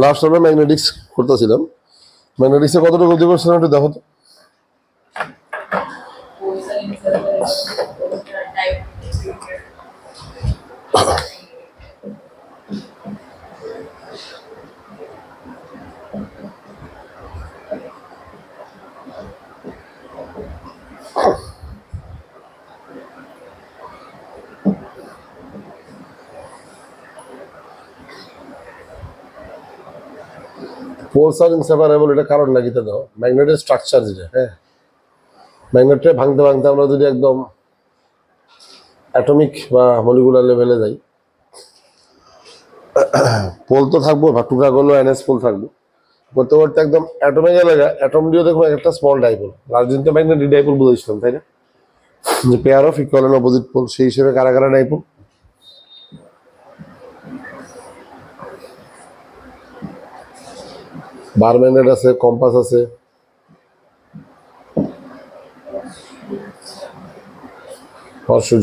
Last আমরা ম্যাগনেটিক্স করতেছিলাম, ম্যাগনেটিক্সে কতটা গতি করছিলাম একটু দেখো তো। পোলস আর ইনসেপারেবল, এটা কারণ লাগিতে দাও ম্যাগনেটের স্ট্রাকচার যেটা, হ্যাঁ ম্যাগনেটটা ভাঙতে ভাঙতে আমরা যদি একদম অ্যাটমিক বা মলিকুলার লেভেলে যাই, পোল তো থাকবো বা টুকরাগুলো এনএস পোল থাকবো, করতে করতে একদম অ্যাটমিক এলাকা, অ্যাটম দিয়েও দেখবো একটা স্মল ডাইপোল। লাস্ট দিন তো ম্যাগনেটিক ডাইপোল বুঝেছিলাম তাই না, যে pair of equal and opposite pole, সেই হিসেবে কারা কারা ডাইপোল। বার ম্যাগনেট আছে, কম্পাস আছে,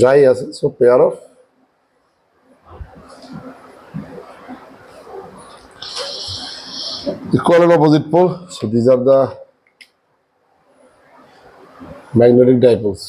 যাই আছে, so pair of equal and opposite pole. So these are the magnetic dipoles.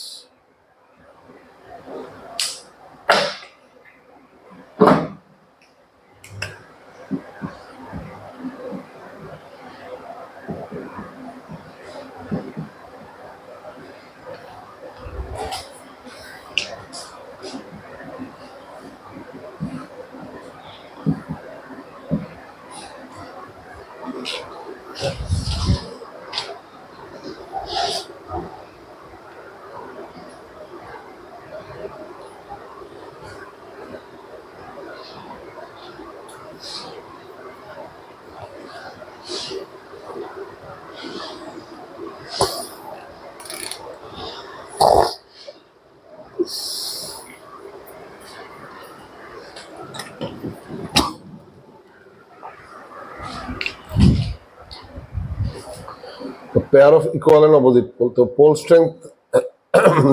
তো pair of equal and opposite pole, তো পোল স্ট্রেংথ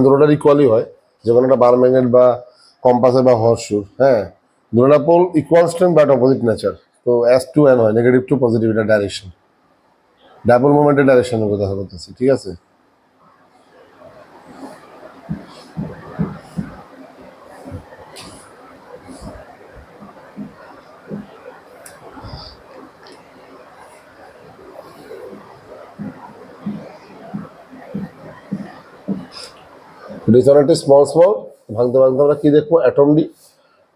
দুটোটার ইকুয়ালই হয়, যেমন একটা বার ম্যাগনেট বা কম্পাসে বা হর্সশুর, হ্যাঁ দুটোটা pole equal strength but opposite nature. তো এস টু এন হয়, নেগেটিভ টু পজিটিভ, এটা ডাইরেকশন, ডাবল মোমেন্টের ডাইরেকশনের কথা বলতেছি, ঠিক আছে। অনেকটা স্মল স্মল ভাঙতে ভাঙতে আমরা কি দেখবো, অ্যাটম ডি,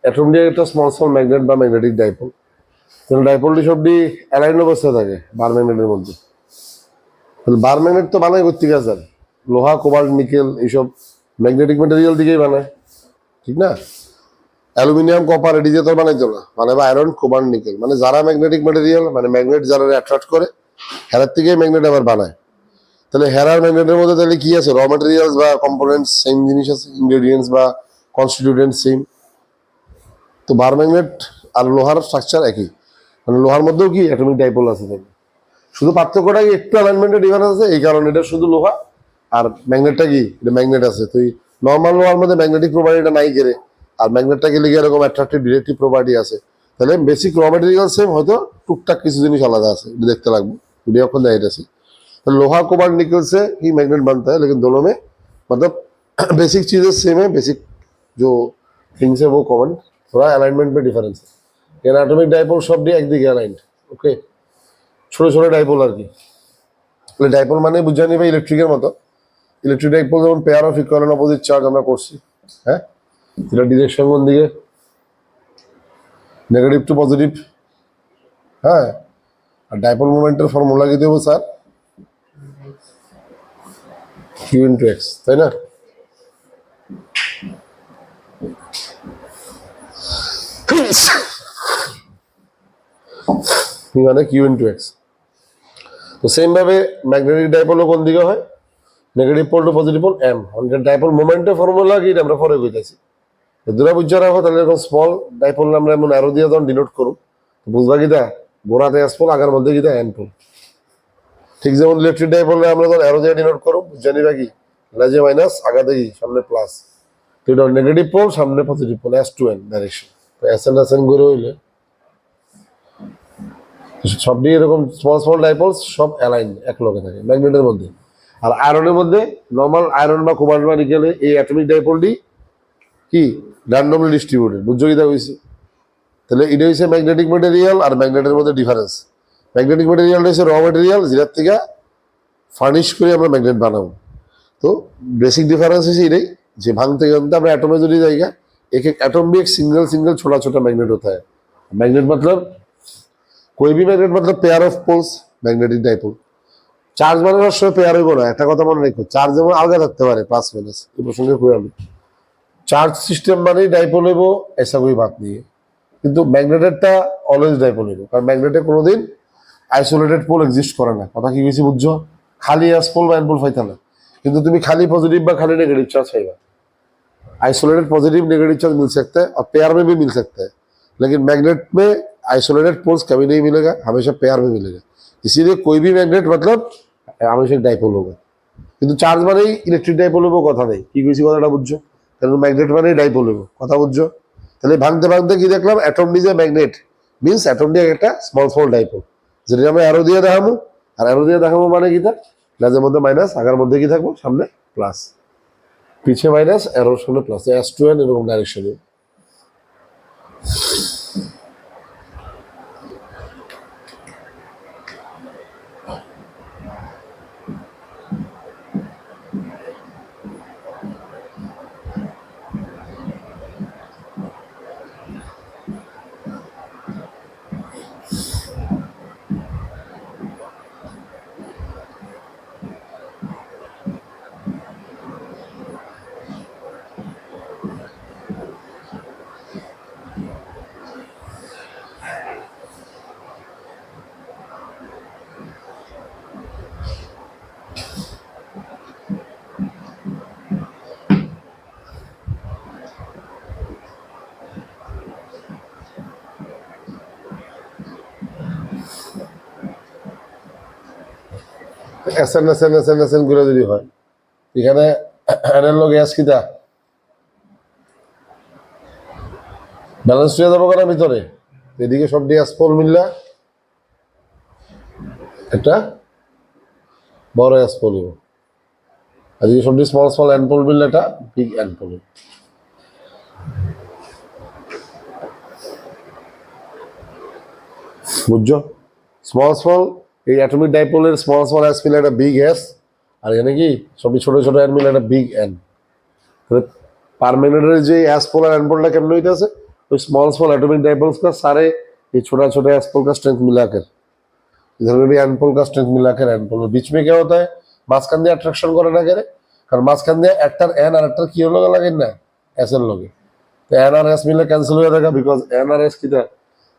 অ্যাটম ডি একটা স্মল স্মল ম্যাগনেট বা ম্যাগনেটিক ডাইপোল। ডাইপোলটি সবটি অ্যালাইন অবস্থায় থাকে বার ম্যাগনেটের মধ্যে। বার ম্যাগনেট তো বানায় করতে গেছে স্যার, লোহা কোবাল্ট নিকেল এইসব ম্যাগনেটিক ম্যাটেরিয়াল দিকেই বানায়, ঠিক না। অ্যালুমিনিয়াম কপার এটি দিয়ে তো বানাইতো না, মানে আয়রন কোবাল্ট নিকেল, মানে যারা ম্যাগনেটিক ম্যাটেরিয়াল মানে ম্যাগনেট যারা অ্যাট্রাক্ট করে হেরার থেকে ম্যাগনেট আবার বানায়। তাহলে হেরার ম্যাগনেটের মধ্যে তাহলে কি আছে, র ম্যাটেরিয়ালস বা কম্পোনেন্টস সেম জিনিস আছে, ইনগ্রেডিয়েন্টস বা কনস্টিটিউয়েন্টস সেম। তো বার ম্যাগনেট আর লোহার স্ট্রাকচার একই, মানে লোহার মধ্যেও কি অ্যাটমিক ডাইপোল আছে, শুধু পার্থক্যটা কি একটু অ্যালাইনমেন্টের ডিফারেন্স আছে, এই কারণে এটা শুধু লোহা আর ম্যাগনেটটা কি এটা ম্যাগনেট আছে। তো নর্মাল লোহার মধ্যে ম্যাগনেটিক প্রপার্টিটা নাই গেলে, আর ম্যাগনেটটা গেলে গিয়ে এরকম অ্যাট্রাকটিভ ডিরেক্টিভ প্রপার্টি আছে। তাহলে বেসিক র ম্যাটেরিয়াল সেম, হয়তো টুকটাক কিছু জিনিস আলাদা আছে, এটা দেখতে লাগবে ভিডিও এখন দেখাইতে আছে। तो लोहा कोबाल्ट निकल से ही मैग्नेट बनता है, लेकिन दोनों में मतलब बेसिक चीजें सेम है, बेसिक जो थिंग्स है वो कॉमन, थोड़ा अलाइनमेंट में डिफरेंस है। यानी एटॉमिक डाइपोल सब भी एक दिखे अलाइंड, ओके छोटे छोटे डाइपोल আর কি। তাহলে ডাইপোল মানে বুঝানি ভাই ইলেকট্রিকের মতো, ইলেকট্রিক ডাইপোল যেমন pair of equal and opposite charge আমরা করছি, হ্যাঁ এটা ডিরেকশন কোন দিকে, নেগেটিভ টু পজিটিভ, হ্যাঁ। আর ডাইপোল মোমেন্টের ফর্মুলা কি দেবো স্যার, কিউ ইন্টু এক্স, তাই না। মানে কিউ ইন্টু এক্স। তো সেম ভাবে ম্যাগনেটিক ডাইপোলও কোন দিকে হয়, negative pole to positive pole M, dipole মোমেন্টের ফর্মুলা কি আমরা পরে কইতাছি, দুটা বুঝা রাখো। তাহলে এরকম স্মল ডাইপোল আমরা এমন অ্যারো দিয়ে যখন ডিনোট করব, বুঝবা কিটা গোড়াতে এস পোল, আগের মধ্যে কিটা এন পোল। ঠিক যেমন ইলেকট্রিক ডাইপোল আমরা যখন অ্যারো দিয়ে ডিনোট করব, বুঝা নিবা কি লাজে মাইনাস, আগাতে কি সামনে প্লাস, তো এটা নেগেটিভ পোল, সামনে পজিটিভ পোল, S2N ডাইরেকশন। তো SN ঘুরে হইলে সবই এরকম স্মল স্মল ডাইপোলস সব অ্যালাইন এক লগে থাকে ম্যাগনেটের মধ্যে। আর আয়রনের মধ্যে নর্মাল আয়রন বা কোবাল্ট বা নিকেলে এই অ্যাটমিক ডাইপোলটি কি র্যান্ডমলি ডিস্ট্রিবিউটেড, বুঝছো কি তা হয়েছে? তাহলে এটা হচ্ছে ম্যাগনেটিক ম্যাটেরিয়াল আর ম্যাগনেটের মধ্যে ডিফারেন্স। ম্যাগনেটিক ম্যাটেরিয়ালটা হচ্ছে র ম্যাটেরিয়াল, যেটার থেকে ফার্নিশ করে আমরা ম্যাগনেট বানাবো। তো বেসিক ডিফারেন্স হচ্ছে এটাই যে ভাঙতে ভাঙতে আমরা एटम যদি जाएगा एक एक एटम भी एक सिंगल सिंगल छोटा छोटा मैग्नेट होता है। मैग्नेट मतलब कोई भी मैग्नेट मतलब pair of poles, magnetic dipole. চার্জ বানানোর সময় পেয়ার হইব না, একটা কথা মনে রাখো, চার্জ যেমন আলগা থাকতে পারে প্লাস মাইনাস, এই প্রসঙ্গে কই আমি চার্জ সিস্টেম মানেই ডাইপোল হইব, ऐसा कोई बात नहीं है। কিন্তু ম্যাগনেটেরটা অলওয়েজ ডাইপোল হইব, কারণ ম্যাগনেটে কোনোদিন আইসোলেটেড পোল এক্সিস্ট করে না। কথা কি কইছি বুঝছো? খালি এস পোল বা এন পোল পাইতা না, কিন্তু তুমি खाली पॉजिटिव বা खाली नेगेटिव चार्ज पाएगा। आइसोलेटेड पॉजिटिव नेगेटिव चार्ज मिल सकता है और पेयर में भी मिल सकता है, लेकिन मैग्नेट में आइसोलेटेड पोल्स कभी नहीं मिलेगा, हमेशा पेयर में मिलेगा। इसीलिए कोई भी मैग्नेट मतलब हमेशा डाइपोल होगा। কিন্তু চার্জ মানেই ইলেকট্রিক ডাইপোল হইব কথা নেই, কি কইছি কথাটা বুঝছো? কারণ ম্যাগনেট মানেই ডাইপোল হইব, কথা বুঝছো? তাহলে ভাঙতে ভাঙতে কি দেখলাম, অ্যাটম নিজে ম্যাগনেট মিন্স অ্যাটম দিয়ে একটা স্মল স্মল ডাইপোল, যেটা আমরা অ্যারো দিয়ে দেখাবো। আর অ্যারো দিয়ে দেখাবো মানে কি, তা লাজের মধ্যে মাইনাস, আগার মধ্যে কি থাকবো, সামনে প্লাস, পিছে মাইনাস, অ্যারোর সামনে প্লাস, S2N এরকম ডাইরেকশনে। SN ঘুরে যদি হয়, এখানে এনের লগে এস কিতা ব্যালেন্স হয়ে যাবো কেন ভিতরে, এদিকে সব দিয়ে পোল মিললা একটা বড় এস পোল হইব, এদিকে সব দিয়ে স্মল স্মল এন পোল মিললে একটা বিগ এন পোল। বুঝছো? স্মল স্মল এই অ্যাটমিক ডাইপোলের স্মল স্মল এস মিলে একটা বিগ এস, আর এখানে কি সবই ছোট ছোট এন মিলে একটা বিগ এন। পারমানেন্টের যে एस पोल और एन पोल केमन হইতাছে, ওই स्मॉल स्मॉल एटॉमिक डाइपोल्स का सारे ये छोटा छोटा एस पोल का स्ट्रेंथ मिलाकर, इधर में भी एन पोल का स्ट्रेंथ मिलाकर एन पोल, बीच में क्या होता है, মাঝখান দিয়ে অ্যাট্রাকশন করে না করে, কারণ মাঝখান দিয়ে একটার এন আর একটার কি লগে লাগে না, এস এর লগে। तो एन और एस मिले कैंसिल हो जाएगा, बिकॉज एन और एस की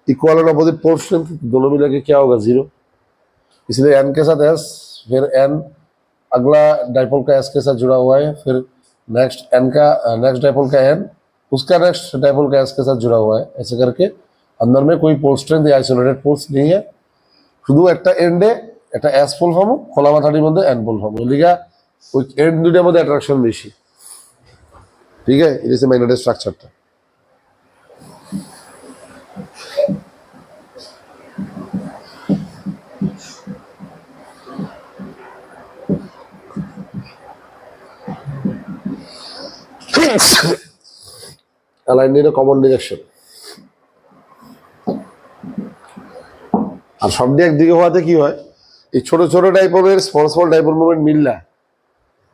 equal and opposite pole strength, दोनों मिले के क्या होगा, जीरो। इसलिए एन के साथ एस, फिर एन अगला डाइपोल का एस के साथ जुड़ा हुआ है, फिर नेक्स्ट एन का नेक्स्ट डाइपोल का एन उसका नेक्स्ट डाइपोल का एस के साथ जुड़ा हुआ है, ऐसे करके अंदर में कोई पोल स्ट्रेंथ या आइसोलेटेड पोल्स नहीं है, শুধু একটা এন্ডে একটা এস পোল পাবো, খোলা মাথাটির মধ্যে এন পোল পাবো, এদিকে ওই এন্ড দুইটার মধ্যে অ্যাট্রাকশন বেশি। ঠিক আছে, এটা হচ্ছে ম্যাগনেটের স্ট্রাকচারটা। aligned in a common direction, আর সব দিয়ে একদিকে হওয়াতে কি হয়, এই ছোট ছোট ডাইপোলের স্মল স্মল ডাইপোল মোমেন্ট মিললা,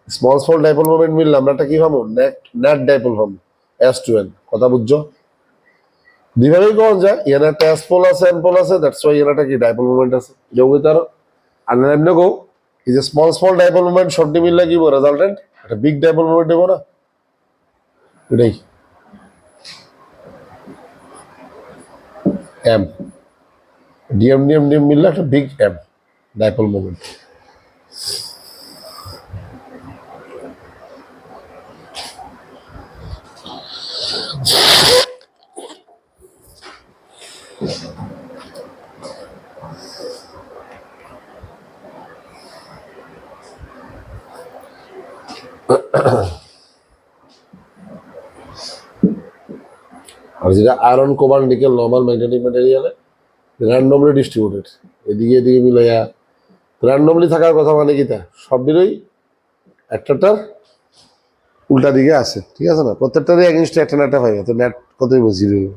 স্মল স্মল ডাইপোল মোমেন্ট মিললা, আমরা একটা কি পাবো, নেট ডাইপোল পাবো, S2N। কথা বুঝছো? দুইভাবেই কোন যায়, এখানে একটা এস পোল আছে এন পোল আছে, দ্যাটস ওয়াই এখানে একটা কি ডাইপোল মোমেন্ট আছে, যোগ তার আর এমনি কো এই যে স্মল স্মল ডাইপোল মোমেন্ট সবটি মিললে কি রেজাল্টেন্ট একটা বিগ ডাইপোল মোমেন্ট দেবো না, এটাই এম ডিএম ডিএম ডিএম মিললে একটা বিগ এম ডাইপোল মোমেন্ট। আর যেটা iron cobalt nickel normal magnetic ম্যাটেরিয়ালে র্যান্ডমলি ডিস্ট্রিবিউটেড, এদিকে এদিকে মিলাইয়া র্যান্ডমলি থাকার কথা মানে কি তা সবটিরই একটাটার উল্টা দিকে আছে, ঠিক আছে না, প্রত্যেকটারই এগেনস্টে একটা না একটা পাইবে, তো নেট কতই বুঝি রইব।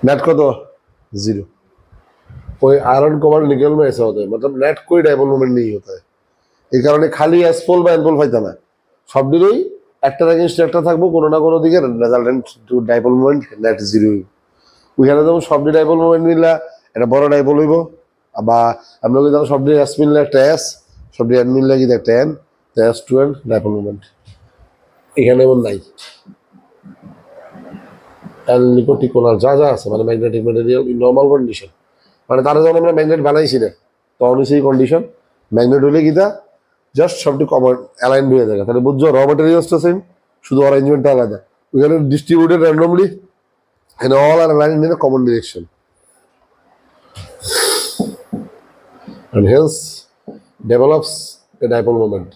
नेट को तो जीरो, कोई आयरन कोबाल्ट निकल में ऐसा होता है, मतलब नेट कोई डायपोल मोमेंट नहीं होता है, এই কারণে খালি এসপোল বা এনপোল পাইতা না, সবদিরই একটার এগেনস্ট একটা থাকবো কোনো না কোনো দিকে, resultant to dipole moment net zero হইব। ওইখানে যেমন সবডি ডাইপোল মোমেন্ট মিললা এটা বড় ডাইপোল হইব, বা আমরা যদি সবডি এস মিললে একটা এস, সবডি এন মিললে কিন্তু একটা N, S to N dipole moment. এখানে এমন নাই, লিপোটিকোনাল যা যা আছে মানে magnetic material in normal condition, মানে তারা যখন আমরা ম্যাগনেট বানাইছি না তখন সেই কন্ডিশন ম্যাগনেট হইলে কিতা জাস্ট সবটি কমন অ্যালাইন হয়ে যায়, তাহলে বুঝছো র ম্যাটেরিয়ালসটা সেম, শুধু অ্যারেঞ্জমেন্টটা আলাদা, ওইখানে distributed randomly and all are aligned in a common direction, and hence develops a dipole moment.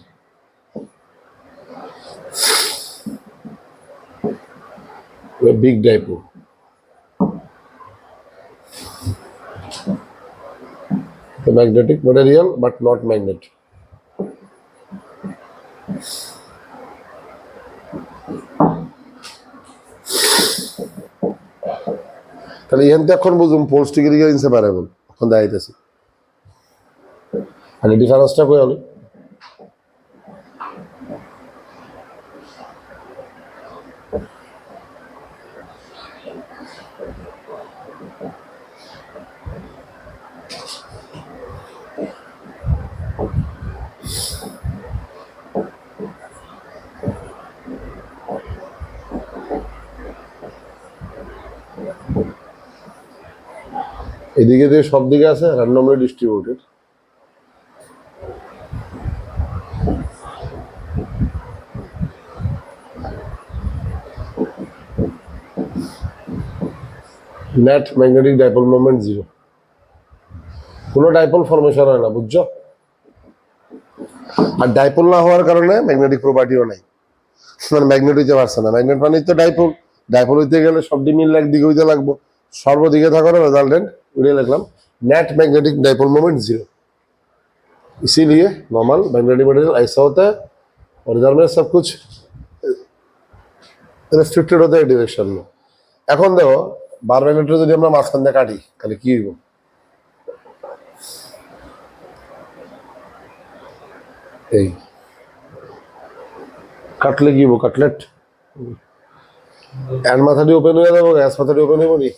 A big dipole. The magnetic material but not magnet. তাহলে এখান থেকে এখন বুঝুন পোলস টিকে ইনসেপারেবল, এখন দেখাইতেছি আর ডিফারেন্সটা কই হলো, এদিকে দিয়ে সব দিকে আছে randomly distributed, net magnetic dipole moment zero, কোনো ডাইপোল ফর্মেশন হয় না, বুঝছো? আর ডাইপোল না হওয়ার কারণে ম্যাগনেটিক প্রপার্টিও নাই, মানে ম্যাগনেট হইতে পারছে না, ম্যাগনেট মানে তো ডাইপোল, ডাইপোল হইতে গেলে সবটি মিল একদিকে হইতে লাগবো, সর্বদিকে থাকার রেজাল্টেন্ট উড়িয়ে লিখলাম net magnetic dipole moment zero, इसीलिए नॉर्मल मैग्नेटिक मटेरियल ऐसा होता है और इधर में सब कुछ रेस्ट्रिक्टेड होता है डायरेक्शन में। এখন দেখো বার ম্যাগনেটটা যদি আমরা মাঝখান দিয়ে কাটি তাহলে কি হইব, এই কাটলে কি হইব, কাটলেট এন মাথাটি ওপেন হয়ে যাবো, গ্যাস মাথাটি ওপেন হইব নি,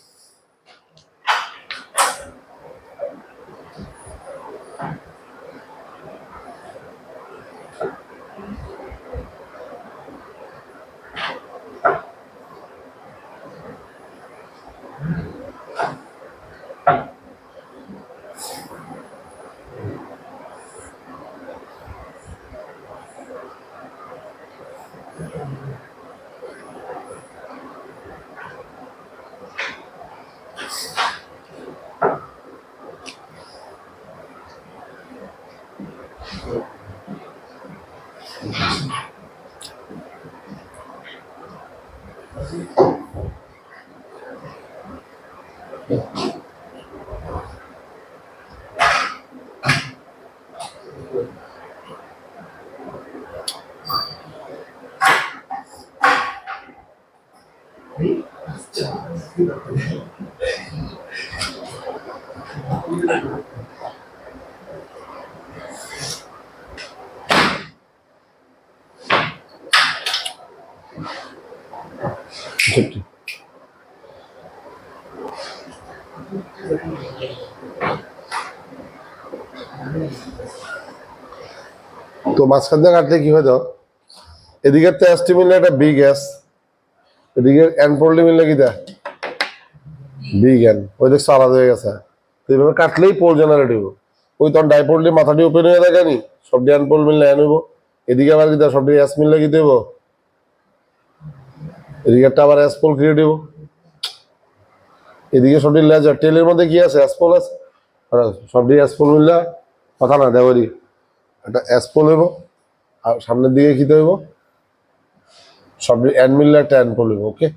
তো মাঝখান দিয়ে কাটলে কি হয় দাও, এদিকের তেজটি মিললে একটা বিগ এস, এদিকের এন পড়লে মিললে কি দেয় বিগ এন, ওই দেখছো আলাদা হয়ে গেছে। তো এইভাবে কাটলেই পোল জেনারেট হইব। ওই তখন ডাইপোলটি মাথাটি ওপেন হয়ে থাকে নি, সবটি এন পোল মিললে এন হইব। এদিকে আবার কি দেয়, সবটি এস মিললে কি দেব, এদিকে একটা আবার এস পোল ক্রিয়েট হইব। এদিকে সবটি লেজার টেলের মধ্যে কি আছে, এস পোল আছে, সবটি এস পোল মিললে কথা না দেওয়ারি একটা এস পোল হইব। আর সামনের দিকে কি হইব, সবটি এন মিললে একটা এন পোল হইব। ওকে,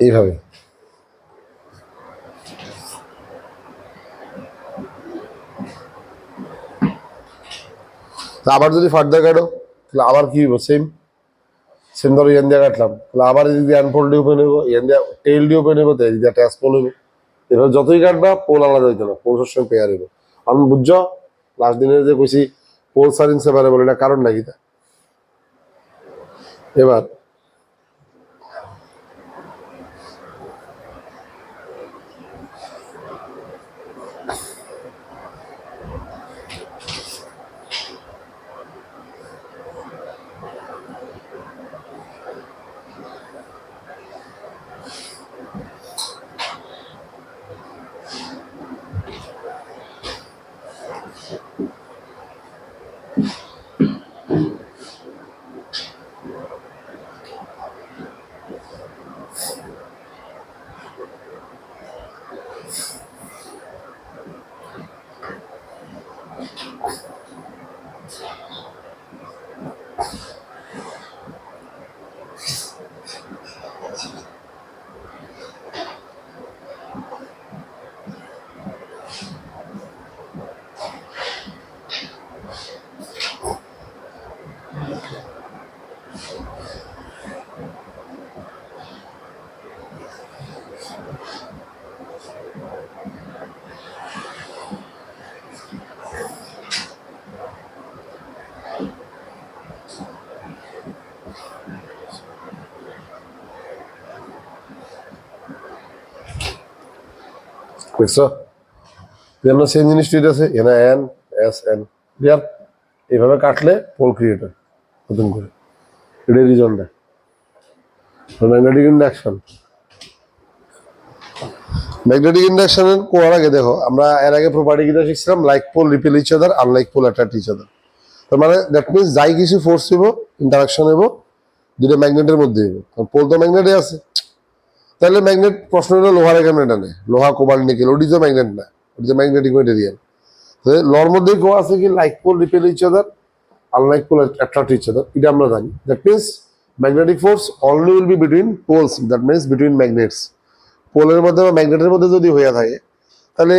এইভাবে। আবার যদি ফার্দার কাটো তাহলে আবার কি হইব, সেম সেম ধরো ইয়ান দিয়ে কাটলাম, তাহলে আবার যদি আনফোল্ড দিয়ে ওপেন হইব, ইয়ান দিয়ে টেল দিয়ে ওপেন হইব, তাই যদি একটা পোল হইব। এবার যতই কাটবা পোল আলাদা হইতো না, পোল সবসময় পেয়ার হইব। আমি বুঝছো লাস্ট দিনে যে কইছি পোলস আর ইনসেপারেবল, এটা কারণ নাকি তা। এবার দেখছো যেন সেম জিনিসটি আছে, এনা এন এস এন ক্লিয়ার। এইভাবে কাটলে পোল ক্রিয়েট হয় নতুন করে, এটা রিজনটা ম্যাগনেটিক ইন্ডাকশন। ম্যাগনেটিক ইন্ডাকশনের করার আগে দেখো, আমরা এর আগে প্রপার্টি কিটা শিখছিলাম, like pole repel each other, unlike pole attract each other. তার মানে দ্যাট মিনস যাই কিছু ফোর্স হইব, ইন্টারাকশন হইব, দুটো ম্যাগনেটের মধ্যে হইব। পোল তো ম্যাগনেটে আছে, তাহলে ম্যাগনেট প্রশ্ন হলো লোহার কেমনে টানে, লোহা কোবাল্ট নিকেল, ওটি তো ম্যাগনেট না, ওটি তো ম্যাগনেটিক মেটেরিয়াল। লর মধ্যে কোয়া আছে কি like pole repel each other, unlike pole attract each other, এটা আমরা জানি। That means magnetic force only will be between poles, that means between magnets. পোলের মধ্যে বা ম্যাগনেটের মধ্যে যদি হয়ে থাকে, তাহলে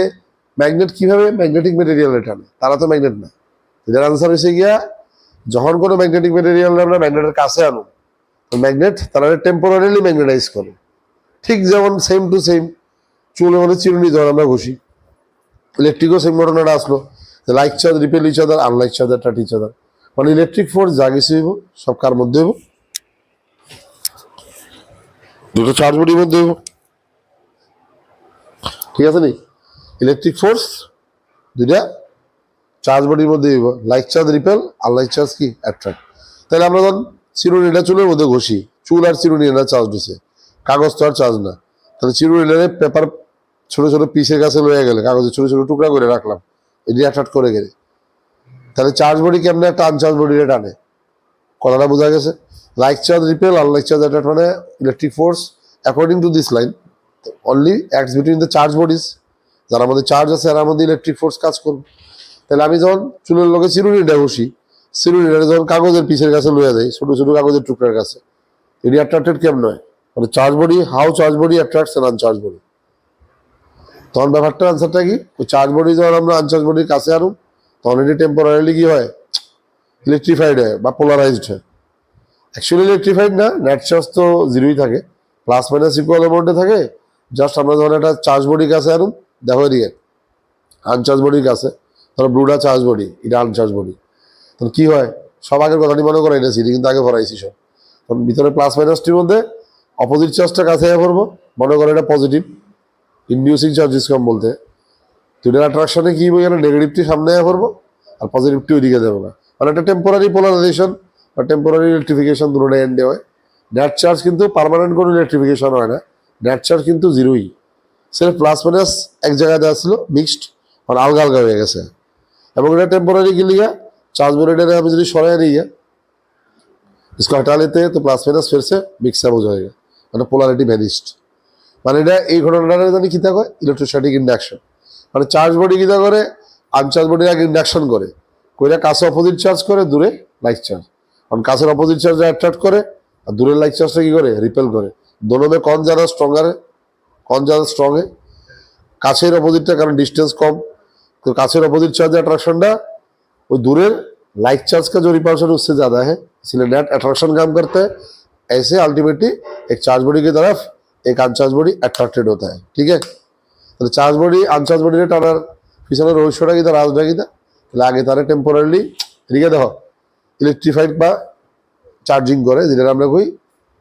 ম্যাগনেট কিভাবে ম্যাগনেটিক মেটেরিয়াল টানে, তারা তো ম্যাগনেট না। এটার আনসার হয়েছে গিয়া, যখন কোনো ম্যাগনেটিক মেটেরিয়াল আমরা ম্যাগনেটের কাছে আনো, ম্যাগনেট তারা টেম্পোরারিলি ম্যাগনেটাইজ করে। ঠিক যেমন সেম টু সেম চুলের মধ্যে চিরুনি যখন আমরা ঘষি, ইলেকট্রিকও সেম ঘটনাটা আসলো, like charge repel each other, unlike charge attract each other. মানে ইলেকট্রিক ফোর্স যা কিছু হইব সব কার মধ্যে হইব, দুটো চার্জ বডির মধ্যে হইব। ঠিক আছে নি, ইলেকট্রিক ফোর্স দুইটা চার্জ বডির মধ্যে হইব, like charge repel, unlike charge কি অ্যাট্রাক্ট। তাহলে আমরা যখন চিরুনিটা চুলের মধ্যে ঘষি, চুল আর চিরুনি না চার্জ দিছে, কাগজ তো আর চার্জ না। তাহলে চিরুনিটারে পেপার ছোট ছোট পিসের কাছে লয়ে গেলে, কাগজের ছোট ছোট টুকরা করে রাখলাম, এটি অ্যাট্রাক্ট করে গেলে, তাহলে চার্জ বডি কেমনে একটা আনচার্জ বডিরে টানে, কথাটা বোঝা গেছে। Like charge repel, unlike charge attract, মানে electric force according to this line only acts between the charge bodies. যার মধ্যে চার্জ আছে এর মধ্যে ইলেকট্রিক ফোর্স কাজ করবে। তাহলে আমি যখন চুলের লোকে চিরুনিটা ঘষি, চিরুনিটা যখন কাগজের পিসের কাছে লইয়া যায়, ছোট ছোট কাগজের টুকরার কাছে, এটি অ্যাট্রাক্টেড কেমন হয়, মানে charge body, how charge body attracts an uncharged body. তখন ব্যাপারটার আনসারটা কি, ওই চার্জ বডি যখন আমরা আনচার্জ বডির কাছে আনুম, তখন এটি টেম্পোরারিলি কি হয়, ইলেকট্রিফাইড হয় বা পোলারাইজড হয়। অ্যাকচুয়ালি ইলেকট্রিফাইড না, নেট চার্জ তো জিরোই থাকে, প্লাস মাইনাস ইকুয়াল অ্যামাউন্টে থাকে। জাস্ট আমরা যখন একটা চার্জ বডির কাছে আনুম, দেখো এদিকে আনচার্জ বডির কাছে, ধরো ব্লুটা চার্জ বডি, এটা আনচার্জ বডি, তখন কি হয়, সব আগের কথাটি মনে করে এটা সিডি কিন্তু আগে ভরাইছি সব। কারণ ভিতরে প্লাস মাইনাসটির মধ্যে অপোজিট চার্জটা কাছে পড়বো, মনে করে এটা পজিটিভ, ইন্ডিউসিং চার্জ কম বলতে। তো এটার অ্যাট্রাকশনে কি বই, নেগেটিভটি সামনে পড়বো আর পজিটিভটি ওইদিকে যাবো না, মানে একটা টেম্পোরারি পোলারাইজেশন বা টেম্পোরারি ইলেকট্রিফিকেশন দুটোটা এন্ডে হয়। নেট চার্জ কিন্তু পার্মানেন্ট কোনো ইলেকট্রিফিকেশন হয় না, নেট চার্জ কিন্তু জিরোই, সির্ফ প্লাস মাইনাস এক জায়গায় দেওয়া ছিল মিক্সড আর আলগা আলগা হয়ে গেছে। এবং এটা টেম্পোরারি কি লিগা, চার্জ বোর্ডে আমি যদি সরাই নিই इसको हटा लेते हैं तो प्लस माइनस फिर से मिक्सअप हो जाएगा, মানে পোলারিটি ভ্যানিশড। মানে এটা এই ঘটনাটা জানি কি থাকে ইলেকট্রোস্ট্যাটিক ইন্ডাকশন, মানে চার্জ বডি কি করে আনচার্জ বডির আগে ইন্ডাকশন করে কইরা কাছে অপোজিট চার্জ করে, দূরে লাইক চার্জ, কারণ কাছের অপোজিট চার্জ অ্যাট্রাক্ট করে আর দূরের লাইক চার্জটা কি করে রিপেল করে। दोनों में कौन ज़्यादा स्ट्रॉन्गर है, कौन ज़्यादा स्ट्रॉन्ग है, কাছের অপোজিটটা, কারণ ডিস্টেন্স কম, তো কাছের অপোजिट चार्ज अट्रैक्शनটা वो दूर लाइक चार्ज का जो रिपल्शन उससे ज़्यादा है, इसलिए नेट अट्रैक्शन काम करता है। ऐसे अल्टीमेटली एक चार्ज बॉडी की तरफ एक अनचार्ज बॉडी अट्रैक्टेड होता है। ठीक है, तो चार्ज बॉडी अनचार्ज बॉडी टानार পিছনের রহস্যটা কি, তার রাজটা কি, তাহলে আগে তারা টেম্পোরারিলি এদিকে দেখো ইলেকট্রিফাইড বা চার্জিং করে, যেটা আমরা কই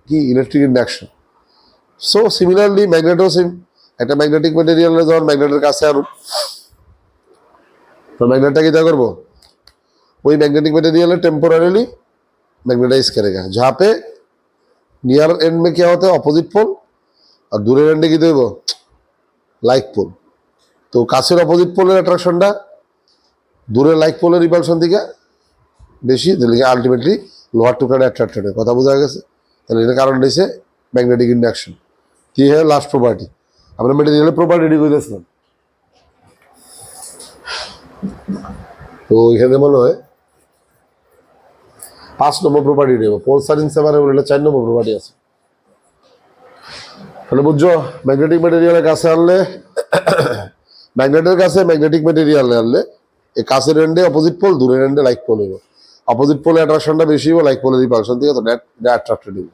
কি ইলেকট্রিক ইন্ডাকশন। সো সিমিলারলি ম্যাগনেটও সেম, একটা ম্যাগনেটিক ম্যাটেরিয়ালে যখন ম্যাগনেটের কাছে আনুন तो मैग्नेटा क्या करबो, वही मैग्नेटिक मटेरियल टेम्पोरारीली मैग्नेटाइज करेगा। जहाँ पे नियर एंड में क्या होता है अपोजिट पोल और दूर एंडे की देव लाइक पोल, तो काছের अपोजिट पोलर अट्रैक्शनটা দূরের লাইক পোলের রিপালশন থেকে বেশি, তাহলে আলটিমেটলি লোহার টুকরাটা অ্যাট্রাক্টেড হয়। কথা বোঝা গেছে? তাহলে এর কারণ হইছে ম্যাগনেটিক ইন্ডাকশন। কি হয় লাস্ট প্রপার্টি, আমরা ম্যাটেরিয়ালের প্রপার্টি কইতেছিলাম। তো এখানে মনে হয় 5 নম্বর প্রপার্টি নেব, পোল সারিং সেপারেবল, এটা 4 নম্বর প্রপার্টি আছে। তাহলে বুঝছো ম্যাগনেটিক ম্যাটেরিয়ালের কাছে আনলে, ম্যাগনেটের কাছে ম্যাগনেটিক ম্যাটেরিয়াল আনলে এই কাছের এন্ডে অপোজিট পোল, দূরের এন্ডে লাইক পোল হইব। অপোজিট পোলে অ্যাট্রাকশনটা বেশি হইব লাইক পোলের রিপালশন থেকে, তো নেট অ্যাট্রাক্টেড হইব।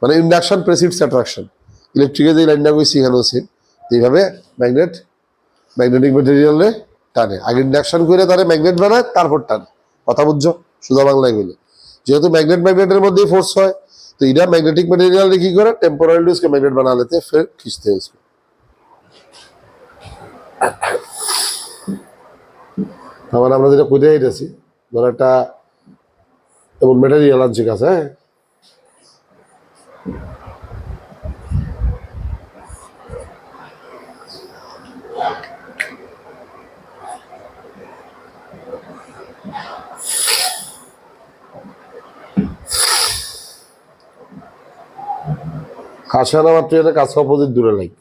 মানে ইন্ডাকশন প্রেসিডস অ্যাট্রাকশন। ইলেকট্রিকে যে লাইনটা কইছি এখানেও সেম, এইভাবে ম্যাগনেটিক ম্যাটেরিয়ালে টানে, আগে ইন্ডাকশন করে তারে ম্যাগনেট বানায় তারপর টানে। কথা বুঝছো সোজা বাংলায় বলে, যেহেতু ম্যাগনেটের মধ্যেই ফোর্স হয়, तो इधर मैग्नेटिक मटेरियल की करे टेम्पोरली उसके मैग्नेट बना लेते हैं, फिर खींचते हैं इसको। আমার আমরা যেটা কইতে যাইতেছি, ধর একটা এমন ম্যাটেরিয়াল আছে কাছে, হ্যাঁ কাছে আনা মাত্র এটা কাছে অপোজিট দূরে লাইক,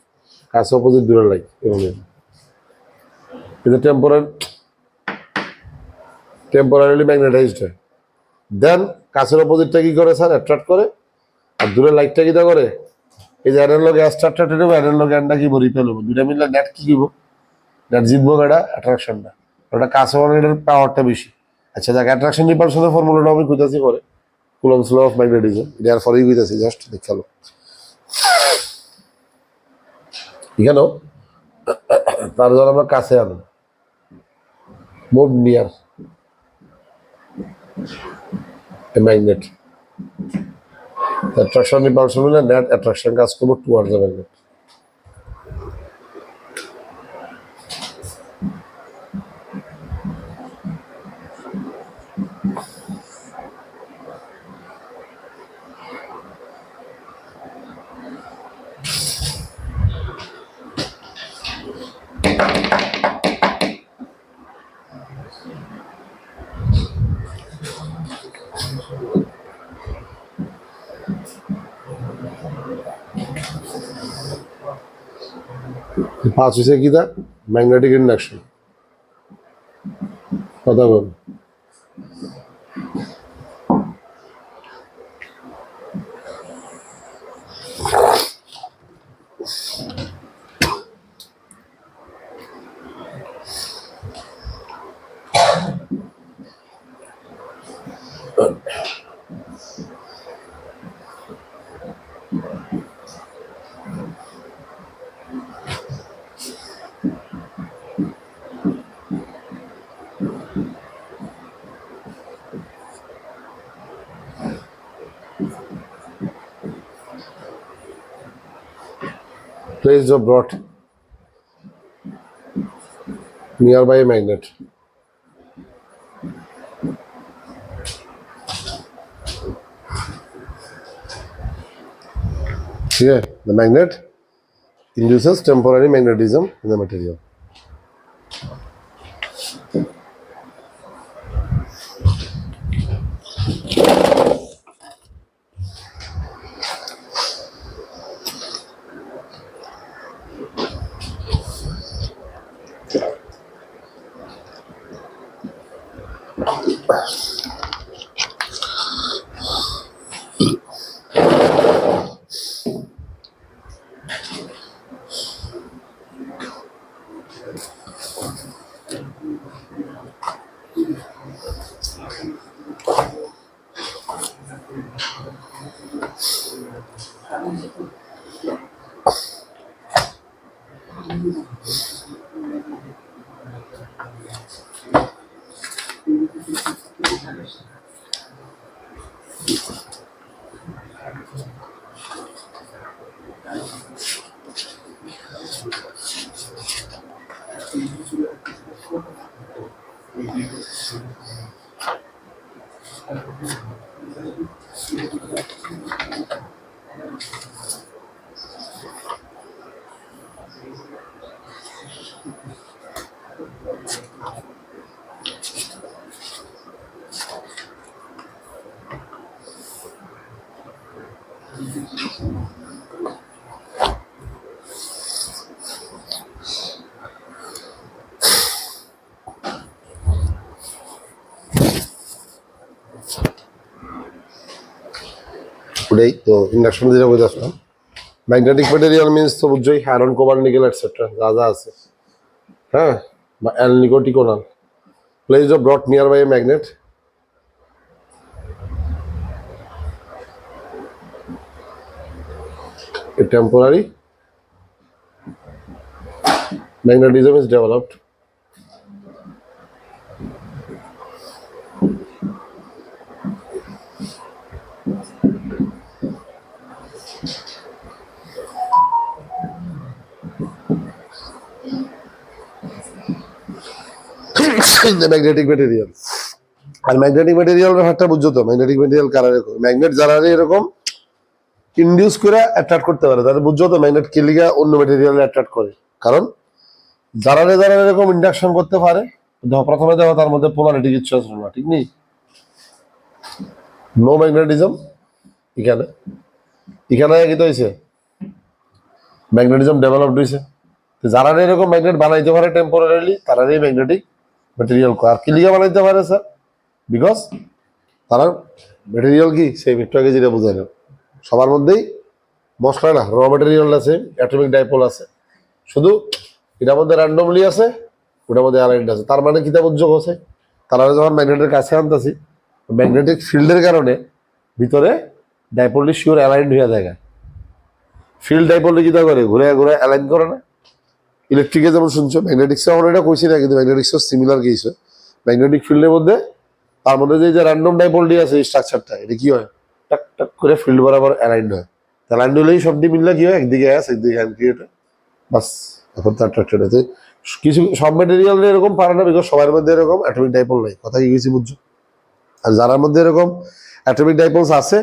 কাছে অপোজিট দূরে লাইক, এবং এটা টেম্পোরারিলি ম্যাগনেটাইজড হয়। দেন কাছের অপোজিটটা কি করে স্যার অ্যাট্রাক্ট করে, আর দূরের লাইটটা কি করে এই যে এর লগে অ্যাট্রাক্টেড হবে, এর লগে এন্ডা কি রিপেল হবে, দুইটা মিলে নেট কি দিব, নেট জিতবো এটা অ্যাট্রাকশনটা, ওটা কাছে এটার পাওয়ারটা বেশি। আচ্ছা দেখ অ্যাট্রাকশন রিপালশনের ফর্মুলাটা আমি কইতাছি পরে, কুলম্বস ল অফ ম্যাগনেটিজম, এটা আর পরেই কইতাছি, জাস্ট দেখালো। এখানেও তার জন্য আমরা কাছে আনো, move near a magnet, the attraction repulsion will net attraction কাজ করবে towards the magnet। পাঁচ হচ্ছে কি তা ম্যাগনেটিক ইন্ডাকশন। কথা বল, Place the brought nearby a magnet. Here, the magnet induces temporary magnetism in the material. Today, তো induction যেটা বলে আসলাম, ম্যাগনেটিক মেটেরিয়াল মিনস তো বুঝছোই আয়রন কোবাল্ট নিকেল এটসেট্রা যা যা আছে, হ্যাঁ, বা অ্যালনিকোটিকোনাল। Place of brought near by a magnet, a temporary magnetism is developed. In the magnetic material. আর ম্যাগনেটিক মেটেরিয়াল ব্যাপারটা বুঝছো তো, ম্যাগনেটিক মেটেরিয়াল কারা এরকম ম্যাগনেট যারা এরকম ইন্ডিউস করে অ্যাট্রাক্ট করতে পারে, তাহলে বুঝছো তো ম্যাগনেট কে লিগা অন্য মেটেরিয়াল অ্যাট্রাক্ট করে, কারণ যারা এরকম ইন্ডাকশন করতে পারে, প্রথমে দেখো তার মধ্যে পোলারিটি কিচ্ছু আসলো না, ঠিক নেই, নো ম্যাগনেটিজম। এখানে এখানে কি তো হয়েছে, ম্যাগনেটিজম ডেভেলপড হয়েছে। যারা এরকম ম্যাগনেট বানাইতে পারে টেম্পোরারিলি, তারাই ম্যাগনেটিক মেটেরিয়াল আর কি লিগা বানাইতে পারে স্যার, বিকজ তারা মেটেরিয়াল কি সেই একটু আগে যেটা বোঝাইলাম, সবার মধ্যেই মশলা না, র মেটেরিয়াল আছে, অ্যাটমিক ডাইপোল আছে, শুধু এটার মধ্যে র্যান্ডমলি আছে, ওটার মধ্যে অ্যালাইন্ড আছে। তার মানে কিতাব উদ্যোগ আছে, তারা যখন ম্যাগনেটের কাছে আনতেছি, ম্যাগনেটিক ফিল্ডের কারণে ভিতরে ডাইপোলটি শিওর অ্যালাইন্ড হয়ে যায়। ফিল্ড ডাইপোলটি কিতা করে, ঘুরে ঘুরে অ্যালাইন করে না। ইলেকট্রিকে যেমন শুনছো, ম্যাগনেটিক্সে আমরা এটা কইছি না, কিন্তু ম্যাগনেটিক্সও সিমিলার কেস হয়। ম্যাগনেটিক ফিল্ডের মধ্যে তার মধ্যে যে র্যান্ডম ডাইপোলটি আছে, এই স্ট্রাকচারটা, এটা কি হয়, টাক টাক করে ফিল্ড বরাবর অ্যালাইন্ড হয়। অ্যালাইন্ড হলেই সবটি মিললে কি হয়, একদিকে অ্যাস একদিকে অ্যান ক্রিয়েট হয়, বাস এখন তো অ্যাট্রাক্টেড হয়েছে। কিছু সব মেটেরিয়াল এরকম পারে না, বিকজ সবার মধ্যে এরকম অ্যাটমিক ডাইপোল নাই, কথা কি গেছি বুঝছো। আর যার মধ্যে এরকম অ্যাটমিক ডাইপোলস আছে,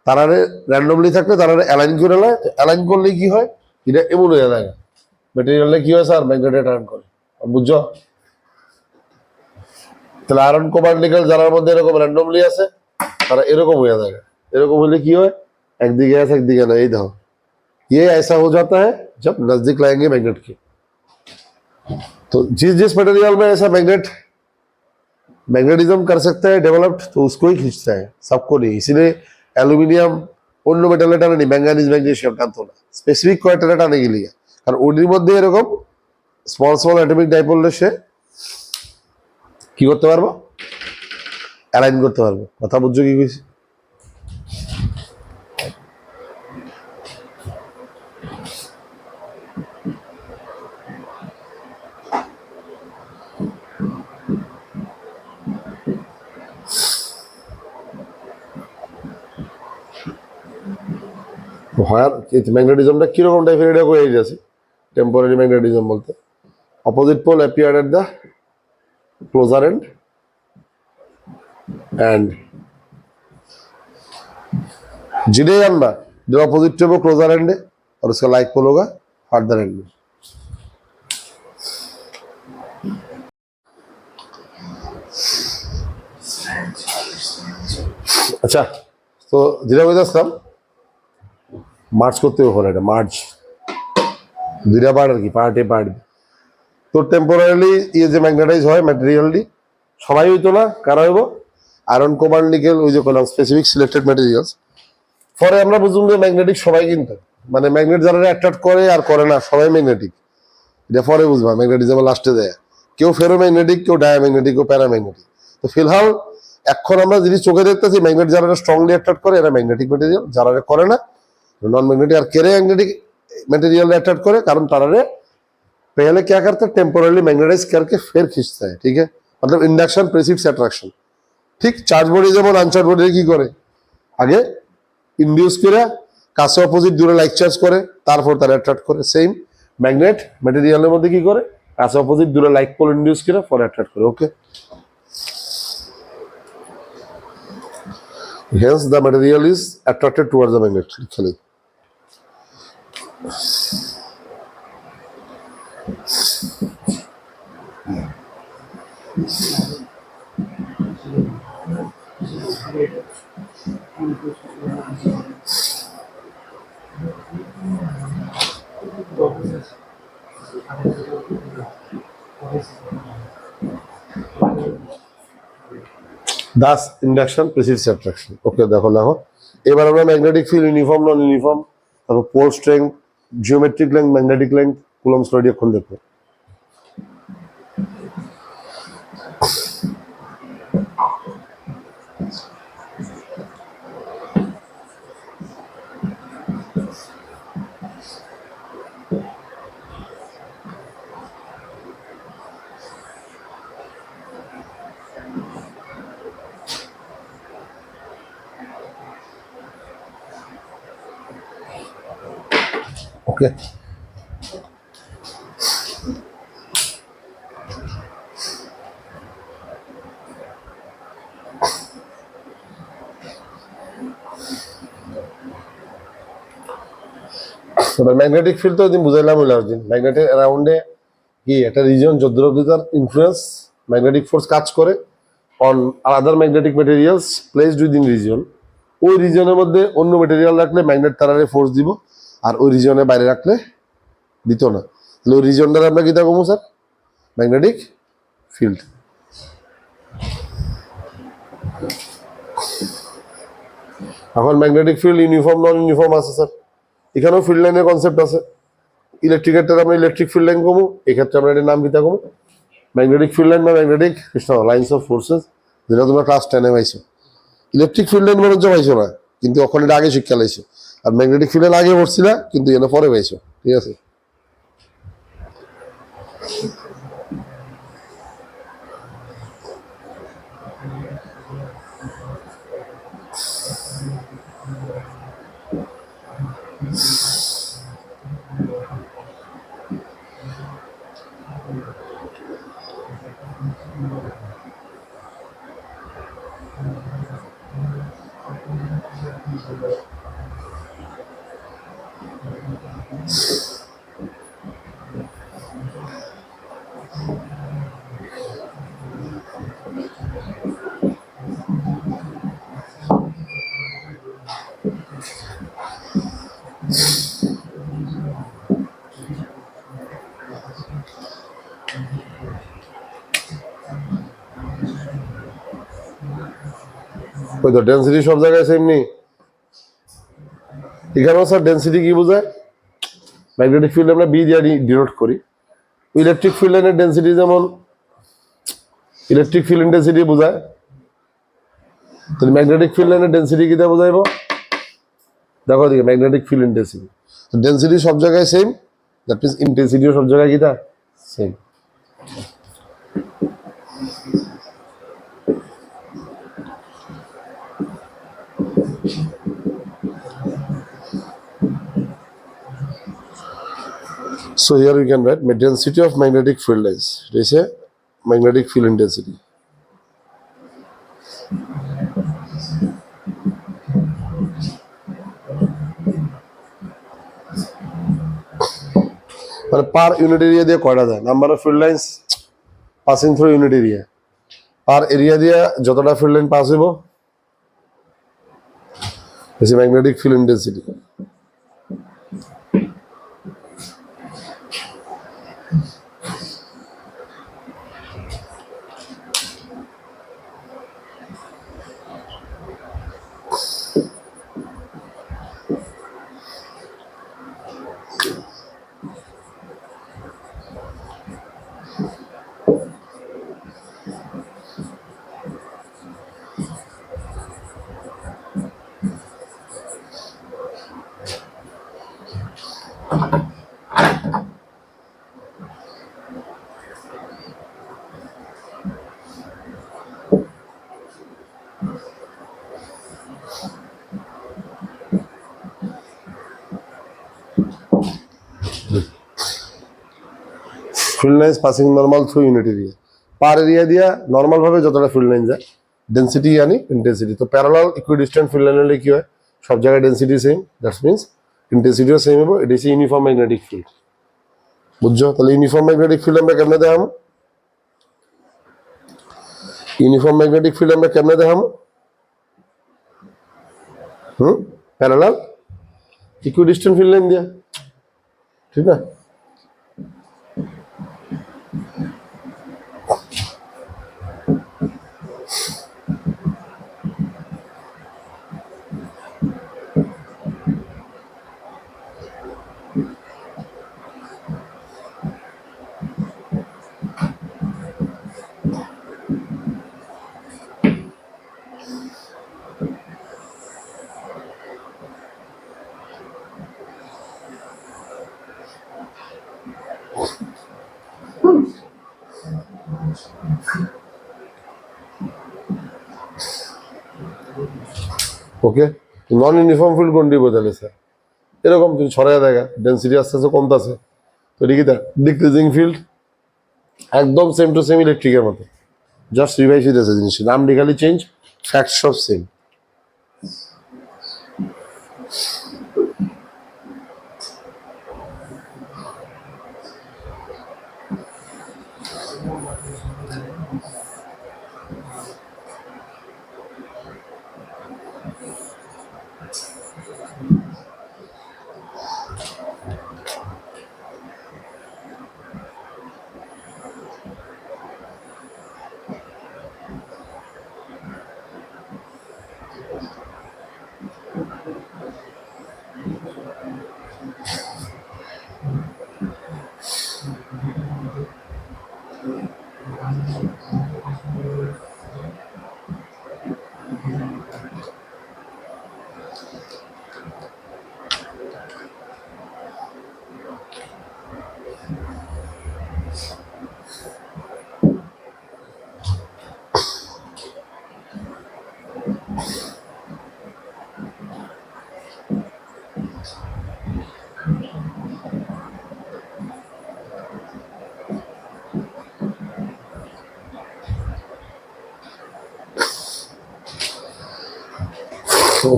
তারা র্যান্ডমলি থাকলে তারা অ্যালাইন করে নেয়। অ্যালাইন করলে কি হয়, এটা এমন হয়ে যায়, মেটেরিয়ালে কি হয় স্যার, ম্যাগনেটে টার্ন করে, বুঝছো। তাহলে আয়রন কোবাল্ট নিকেল যার মধ্যে এরকম র্যান্ডমলি আছে, তারা এরকম হয়ে যায়। এরকম হলে কি হয়, একদিকে আছে একদিকে না। এই দেখো, ये ऐसा हो जाता है जब नजदीक लाएंगे मैग्नेट के। तो जिस जिस मटेरियल में ऐसा मैग्नेटिज्म कर सकता है डेवलप्ड, तो उसको ही खींचता है, सबको नहीं। इसीलिए অ্যালুমিনিয়াম অন্য মেটালে টানে নি, ম্যাঙ্গানিজ ম্যাগনেসিয়াম টানতো না, স্পেসিফিক কয়েকটা টানে গেলি, কারণ ওটির মধ্যে এরকম স্মল স্মল অ্যাটমিক ডাইপোল সে কি করতে পারবো, অ্যালাইন করতে পারবো। কথা বুঝছো কি কইছি। হয় ম্যাগনেটিজমটা কিরকম টাইপের এটা করে দিয়েছে টেম্পোরারি ম্যাগনেটিজম বলতে opposite pole appear at the closer end जिने जानना जो अपोजिट टेबल क्लोजर एंड है और उसका लाइक पोल होगा फर्दर एंड में अच्छा तो যেটা বলছিলাম মার্চ করতে হবে এটা মার্চ দুইটা পার্ট আর কি পার্টে পার্ট তো টেম্পোরারিলি এই যে ম্যাগনেটাইজ হয় ম্যাটেরিয়ালটি সবাই হইতো না কারা হইব আয়রন কোবাল্ট নিকেল ওই যে কলাম স্পেসিফিক সিলেক্টেড ম্যাটেরিয়ালস পরে আমরা বুঝলাম যে ম্যাগনেটিক সবাই কিন্তু মানে ম্যাগনেট যারা অ্যাট্রাক্ট করে আর করে না সবাই ম্যাগনেটিক এটা পরে বুঝবা ম্যাগনেটিজম লাস্টে দেয় কেউ ফেরোম্যাগনেটিক কেউ ডায়াম্যাগনেটিক কেউ প্যারাম্যাগনেটিক তো ফিলহাল এখন আমরা জিনিস চোখে দেখতেছি ম্যাগনেট যারা স্ট্রংলি অ্যাট্রাক্ট করে এরা ম্যাগনেটিক ম্যাটেরিয়াল যারা করে না नॉन मैग्नेटिक और केरे मैग्नेटिक मटेरियल अट्रैक्ट करे कारण तारे पहले क्या करते हैं टेम्पोरली मैग्नेटाइज करके फिर खींचता है ठीक है मतलब इंडक्शन प्रेसिड्स अट्रैक्शन ठीक चार्ज बॉडी যেমন আনচার্জ বডি কি করে আগে ইনডিউস করে কাছে অপোজিট দূরে লাইক চার্জ করে তারপর তারা অ্যাট্রাক্ট করে সেম ম্যাগনেট ম্যাটেরিয়ালের মধ্যে কি করে কাছে অপোজিট দূরে লাইক পোল ইনডিউস করে পরে অ্যাট্রাক্ট করে ওকে hence the material is attracted towards the magnet actually thus induction precedes attraction okay দেখো দেখো এবার আমরা magnetic field uniform non uniform তারপর pole strength geometric length magnetic length Coulomb's law দিয়ে এখন দেখো Okay. ম্যাগনেটিক ফিল্ড তো দিন বুঝাইলাম দিন ম্যাগনেটের অ্যারাউন্ডে কি একটা রিজন যদ্রবিতার ইনফ্লুয়েন্স ম্যাগনেটিক ফোর্স কাজ করে on other magnetic materials placed within reason ওই রিজনের মধ্যে অন্য ম্যাটেরিয়াল রাখলে ম্যাগনেট তারারে ফোর্স দিব আর ওই রিজনের বাইরে রাখলে দিত না তাহলে ওই রিজনটার আমরা কি থাকবো স্যার ম্যাগনেটিক ফিল্ড এখন magnetic field uniform non uniform আছে স্যার এখানেও ফিল্ড লাইনের কনসেপ্ট আছে ইলেকট্রিকেরটা আমরা ইলেকট্রিক ফিল্ড লাইন কমু এক্ষেত্রে আমরা এটার নাম দিতে কমু ম্যাগনেটিক ফিল্ড লাইন বা ম্যাগনেটিক লাইন্স অফ ফোর্সেস যেটা তোমরা ক্লাস 10 পাইছো ইলেকট্রিক ফিল্ড লাইন মনে হচ্ছে পাইছো না কিন্তু ওখানে এটা আগে শিক্ষা লাইছো আর ম্যাগনেটিক ফিল্ড লাইন আগে পড়ছি না কিন্তু এনে পরে পাইছো ঠিক আছে ওই তো ডেন্সিটি সব জায়গায় সেম নেই এখানেও স্যার ডেন্সিটি কি বোঝায় ম্যাগনেটিক ফিল্ড আমরা বি দিয়ে ডিনোট করি ইলেকট্রিক ফিল্ড লাইনের ডেন্সিটি যেমন ইলেকট্রিক ফিল্ড ইন্টেন্সিটি বোঝায় তাহলে ম্যাগনেটিক ফিল্ড লাইনের ডেন্সিটি কিটা বোঝাইব দেখো দিকে ম্যাগনেটিক ফিল্ড ইন্টেন্সিটি ডেন্সিটি সব জায়গায় সেম দ্যাট মিন্স ইন্টেন্সিটিও সব জায়গায় কিটা same So here we can write density of magnetic field lines. It is a magnetic field intensity. মানে পার ইউনিট এরিয়া দিয়ে কয়টা যায়, number of field lines passing through unit area, per area দিয়ে যতটা field line pass হইব is magnetic field intensity. Field lines passing normal through unit area, per area দিয়া normal ভাবে যতটা ফিল্ড লাইন যায় ডেন্সিটি আনি ইন্টেন্সিটি। তো parallel equidistant field line হলে কি হয়, সব জায়গায় ডেন্সিটি সেম, দ্যাটস মিনস ইন্টেন্সিটিও সেম হবে। এটি হচ্ছে ইউনিফর্ম ম্যাগনেটিক ফিল্ড। বুঝছো? তাহলে ইউনিফর্ম ম্যাগনেটিক ফিল্ড আমরা কেমনে দেখাবো, ইউনিফর্ম ম্যাগনেটিক ফিল্ড আমরা কেমনে দেখাবো, প্যারালাল ইকুইডিস্ট্যান্ট ফিল্ড লাইন দিয়া, ঠিক না? ওকে, নন ইউনিফর্ম ফিল্ড কোনটি বোঝালে স্যার? এরকম তুমি ছড়াইয়া দেখা ডেন্সিটি আস্তে আস্তে কমতেছে, তো এটি কি ডিক্রিজিং ফিল্ড, একদম সেম টু সেম ইলেকট্রিকের মতো, জাস্ট রিভাইস হইতেছে জিনিসটি, নামটি খালি চেঞ্জ, ফ্যাক্ট সব সেম।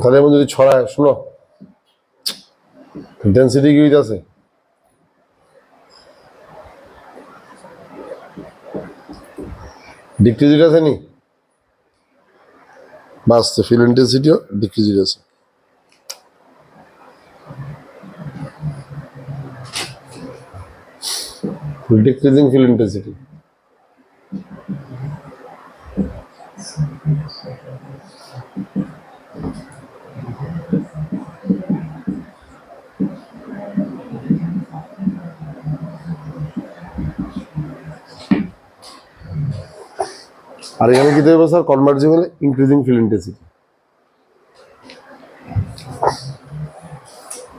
তাহলে এমন যদি ছড়ায়, শুনো ডেন্সিটি কি হইতেছে, ডিক্রিজ আছে নি, বাস ফিল্ড ইন্টেন্সিটিও ডিক্রিজ আছে। ডিক্রিজিং ফিল্ড ইন্টেন্সিটি, আর এখানে কি দেবে স্যার, কনভার্জিং হলে ইনক্রিজিং ফিল্ড ইন্টেন্সিটি।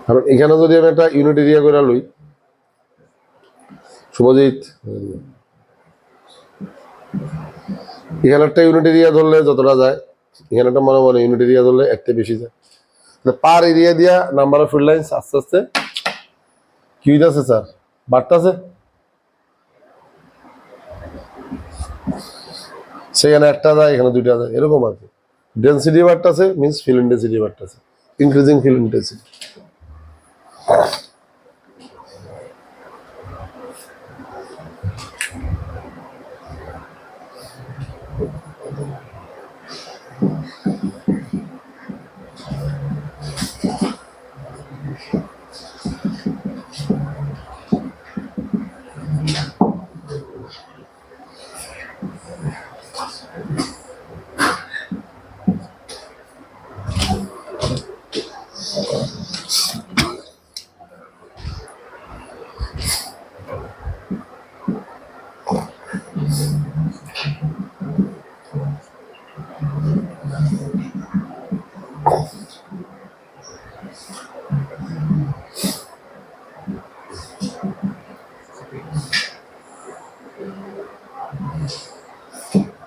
কারণ এখানে যদি আমি একটা ইউনিট এরিয়া করে লই, শুভজিৎ এখানে একটা ইউনিট এরিয়া ধরলে যতটা যায়, এখানে একটা মনে মনে ইউনিট এরিয়া ধরলে একটা বেশি যায়। পার এরিয়া দিয়া নাম্বার অফ ফিল্ড লাইন্স আস্তে আস্তে কি হইতেছে স্যার, বাড়তাছে, সেখানে একটা যায় এখানে দুইটা যায় এরকম আর কি। ডেন্সিটি বাড়তাছে মিনস ফিল ইন্টেন্সিটি বাড়তাছে, ইনক্রিজিং ফিল ইন্টেন্সিটি।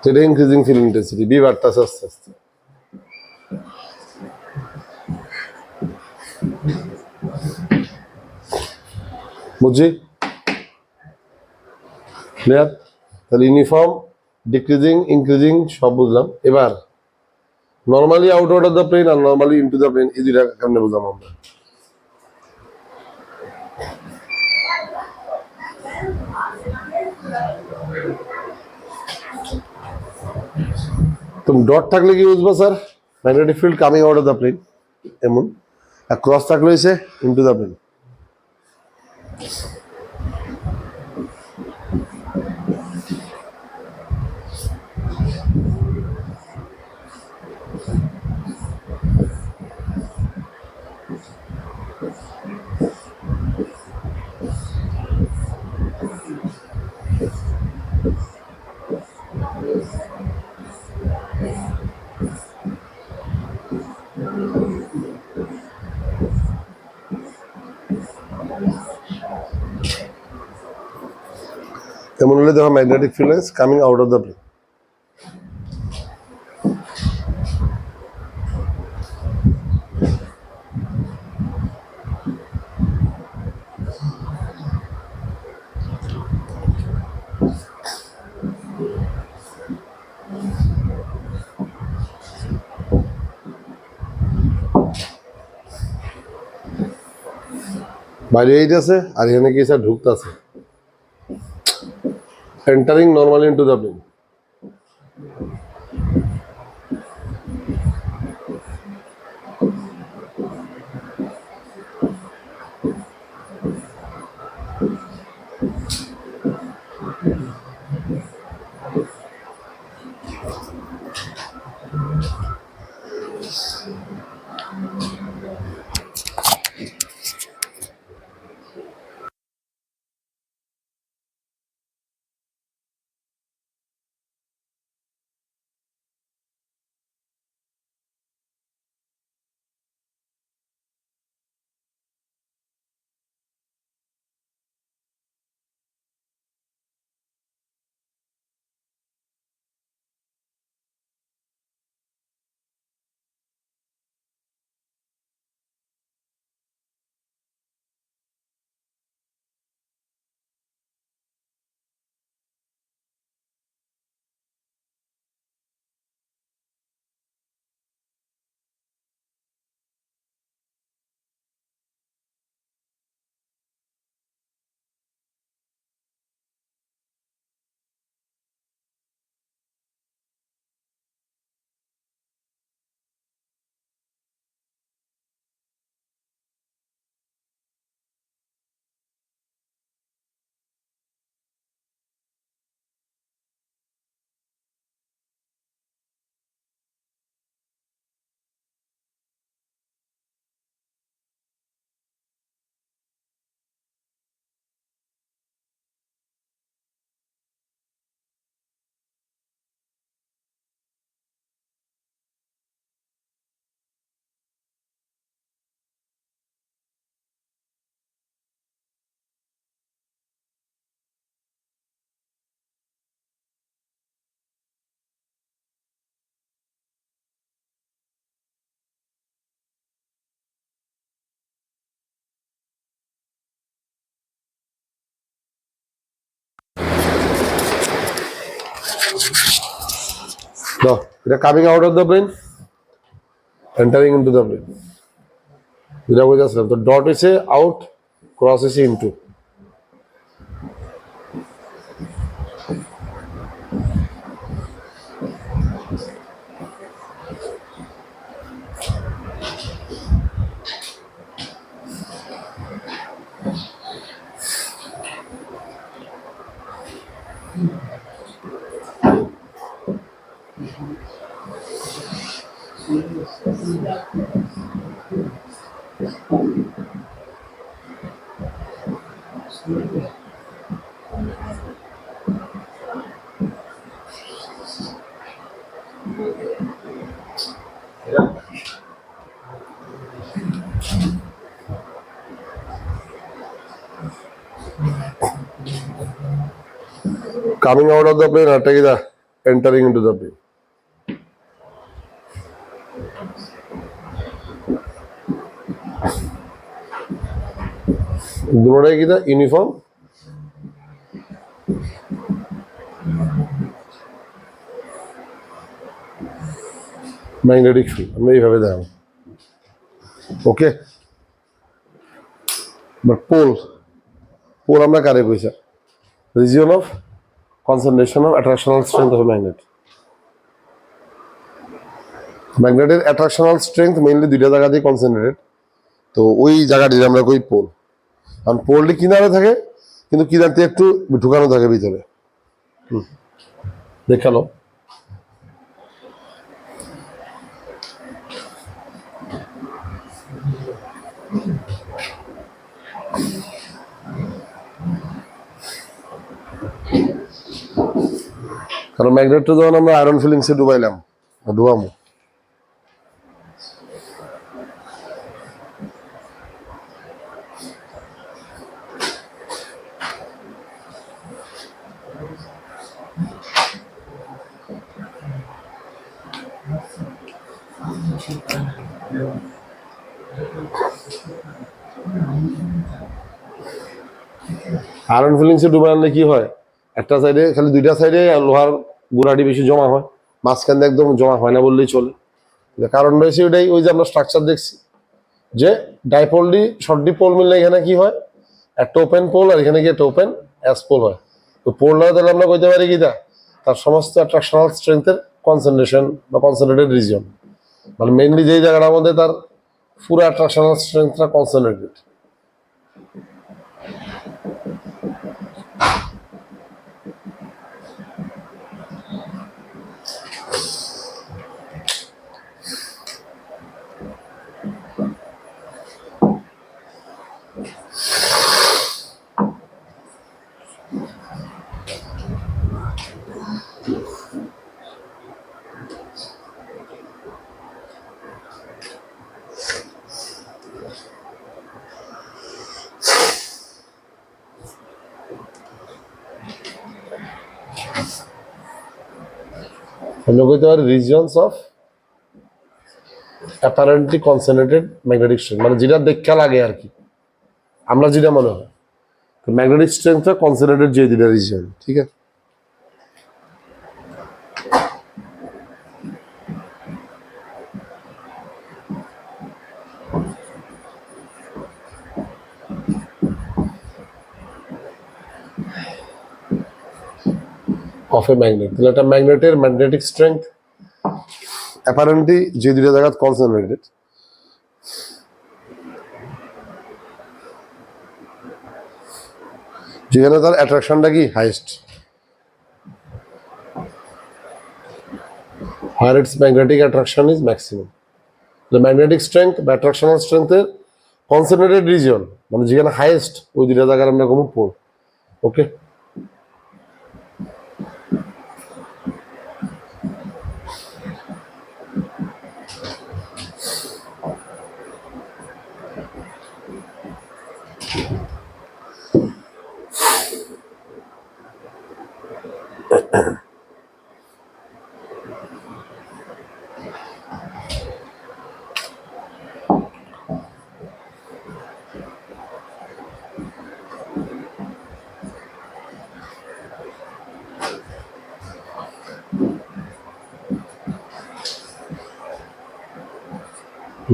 সেটা ইনক্রিজিং ফিল ইন্টেন্সিটি, বি বাড়তাছে আস্তে আস্তে। বুঝছি, ক্লিয়ার? তাহলে ইউনিফর্ম, ডিক্রিজিং, ইনক্রিজিং সব বুঝলাম। এবার normally out of the plane আর নর্মালি ইনটু দ্য প্লেন, এই দুইটা কেমনে বুঝলাম আমরা? তো ডট থাকলে কি বুঝবো sir? Magnetic field coming out of the plane এমন, আর ক্রস থাকলে হয়েছে ইনটু দ্য প্লেন। এমন হলে দেখো magnetic field is coming out of the plane. বাইরে এইট আছে আর এখানে কি স্যার ঢুকতেছে, entering normally into the plane. No, এটা coming out of the plane, entering into the plane. যেটা বুঝাচ্ছিলাম, তো ডট হচ্ছে আউট, ক্রস হচ্ছে into. Coming out of the plane আর কি, দা এন্টারিং ইনটু দ্য ব্রেন। দুটোটাই কি দা ইউনিফর্ম ম্যাগনেটিক ফিল্ড, আমরা এইভাবে দেখাবো। ওকে, বাট পোল, পোল আমরা কারে কইছা? Region of concentration of attractional strength of magnet. ম্যাগনেটের অ্যাট্রাকশনাল স্ট্রেংথ মেইনলি দুইটা জায়গা দিয়ে কনসেন্ট্রেটেড, তো ওই জায়গাটি আমরা কই পোল। কারণ পোলটি কিনারে থাকে, কিন্তু কিনারতে একটু ঢুকানো থাকে ভিতরে। দেখালো কারণ ম্যাগনেটটা যখন আমরা আয়রন ফিলিংসে ডুবাইলাম, ডুবামো, আয়রন ফিলিংসে ডুবাই আনলে কি হয়, একটা সাইডে খালি দুইটা সাইডে লোহার গুড়াটি বেশি জমা হয়, মাঝখান দিয়ে একদম জমা হয় না বললেই চলে। কারণ রয়েছে ওইটাই, ওই যে আমরা স্ট্রাকচার দেখছি যে ডাইপোলটি শর্টটি পোল মিললে এখানে কি হয়, একটা ওপেন পোল আর এখানে কি একটা ওপেন অ্যাস পোল হয়। তো পোলটা তাহলে আমরা কইতে পারি কি, তার সমস্ত অ্যাট্রাকশনাল স্ট্রেংথের কনসেন্ট্রেশন বা কনসেন্ট্রেটেড রিজিয়ন, মানে মেইনলি যেই জায়গাটার মধ্যে তার পুরো অ্যাট্রাকশনাল স্ট্রেংথটা কনসেন্ট্রেটেড। আমরা কইতে পারি regions of apparently concentrated magnetic strength, মানে যেটা দেখা লাগে আর কি, আমরা যেটা মনে হয় ম্যাগনেটিক স্ট্রেংথটা কনসেন্ট্রেটেড যে দুটা রিজিয়ন, ঠিক আছে। অফ এ ম্যাগনেট, তাহলে একটা ম্যাগনেটের ম্যাগনেটিক স্ট্রেংথ অ্যাপারেন্টলি যে দুটা জায়গা কনসেন্ট্রেটেড, যেখানে তার অ্যাট্রাকশনটা কি highest, where its magnetic attraction is maximum. The magnetic strength বা attractional strength এর concentrated region, মানে যেখানে হাইয়েস্ট, ওই দুটা জায়গার আমরা কোনো পোল। ওকে,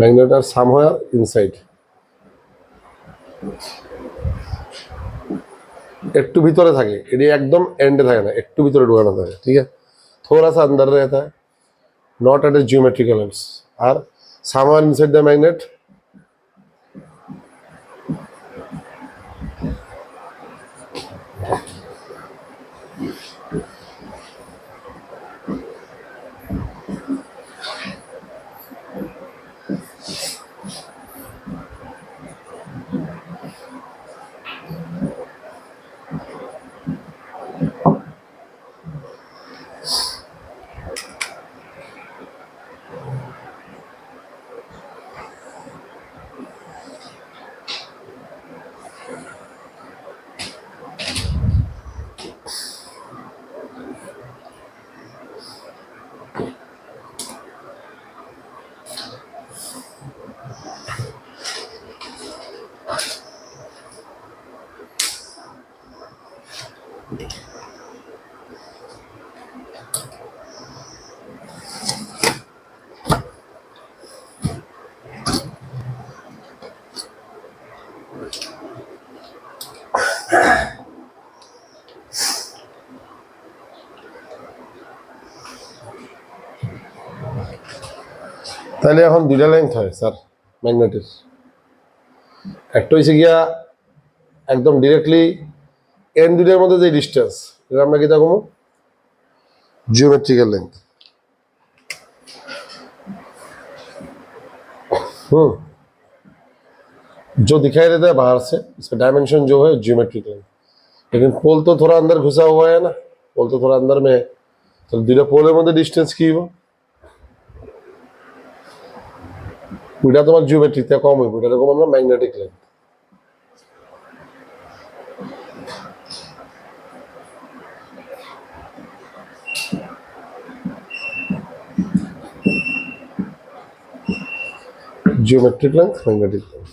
ম্যাগনেট আর সামহার ইনসাইড, একটু ভিতরে থাকে, এটি একদম এন্ডে থাকে না, একটু ভিতরে ঢুকানো থাকে, ঠিক আছে, थोड़ा सा अंदर रहता है, not at a geometrical ends, R somewhere inside the magnet তাহলে এখন দুইটা লেন্থ হয় স্যার ম্যাগনেটের, একটা হয়েছে গিয়া একদম ডিরেক্টলি এন দুইটার মধ্যে যে ডিস্টেন্স, এটা আমরা কি দেখো जियोमेट्रिकल लेंथ। जो दिखाई देता है बाहर से इसका डायमेंशन जो है जियोमेट्रिक लेंथ, लेकिन पोल तो थोड़ा अंदर घुसा हुआ है ना, पोल तो थोड़ा अंदर में है, तो দুইটা পোলের মধ্যে ডিস্টেন্স কি হবে, ওইটা তোমার জিওমেট্রিক থেকে কম হইব, এটা এরকম আমরা magnetic length. Geometric length, magnetic length.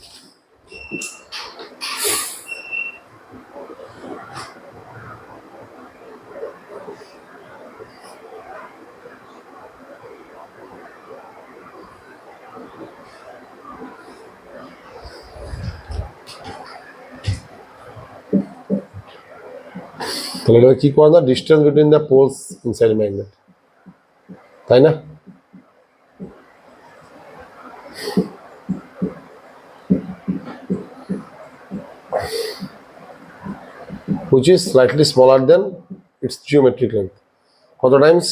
তাহলে এটা কি করে না, distance between the polls inside magnet, তাই না? which is slightly smaller than its geometric length. কত টাইমস?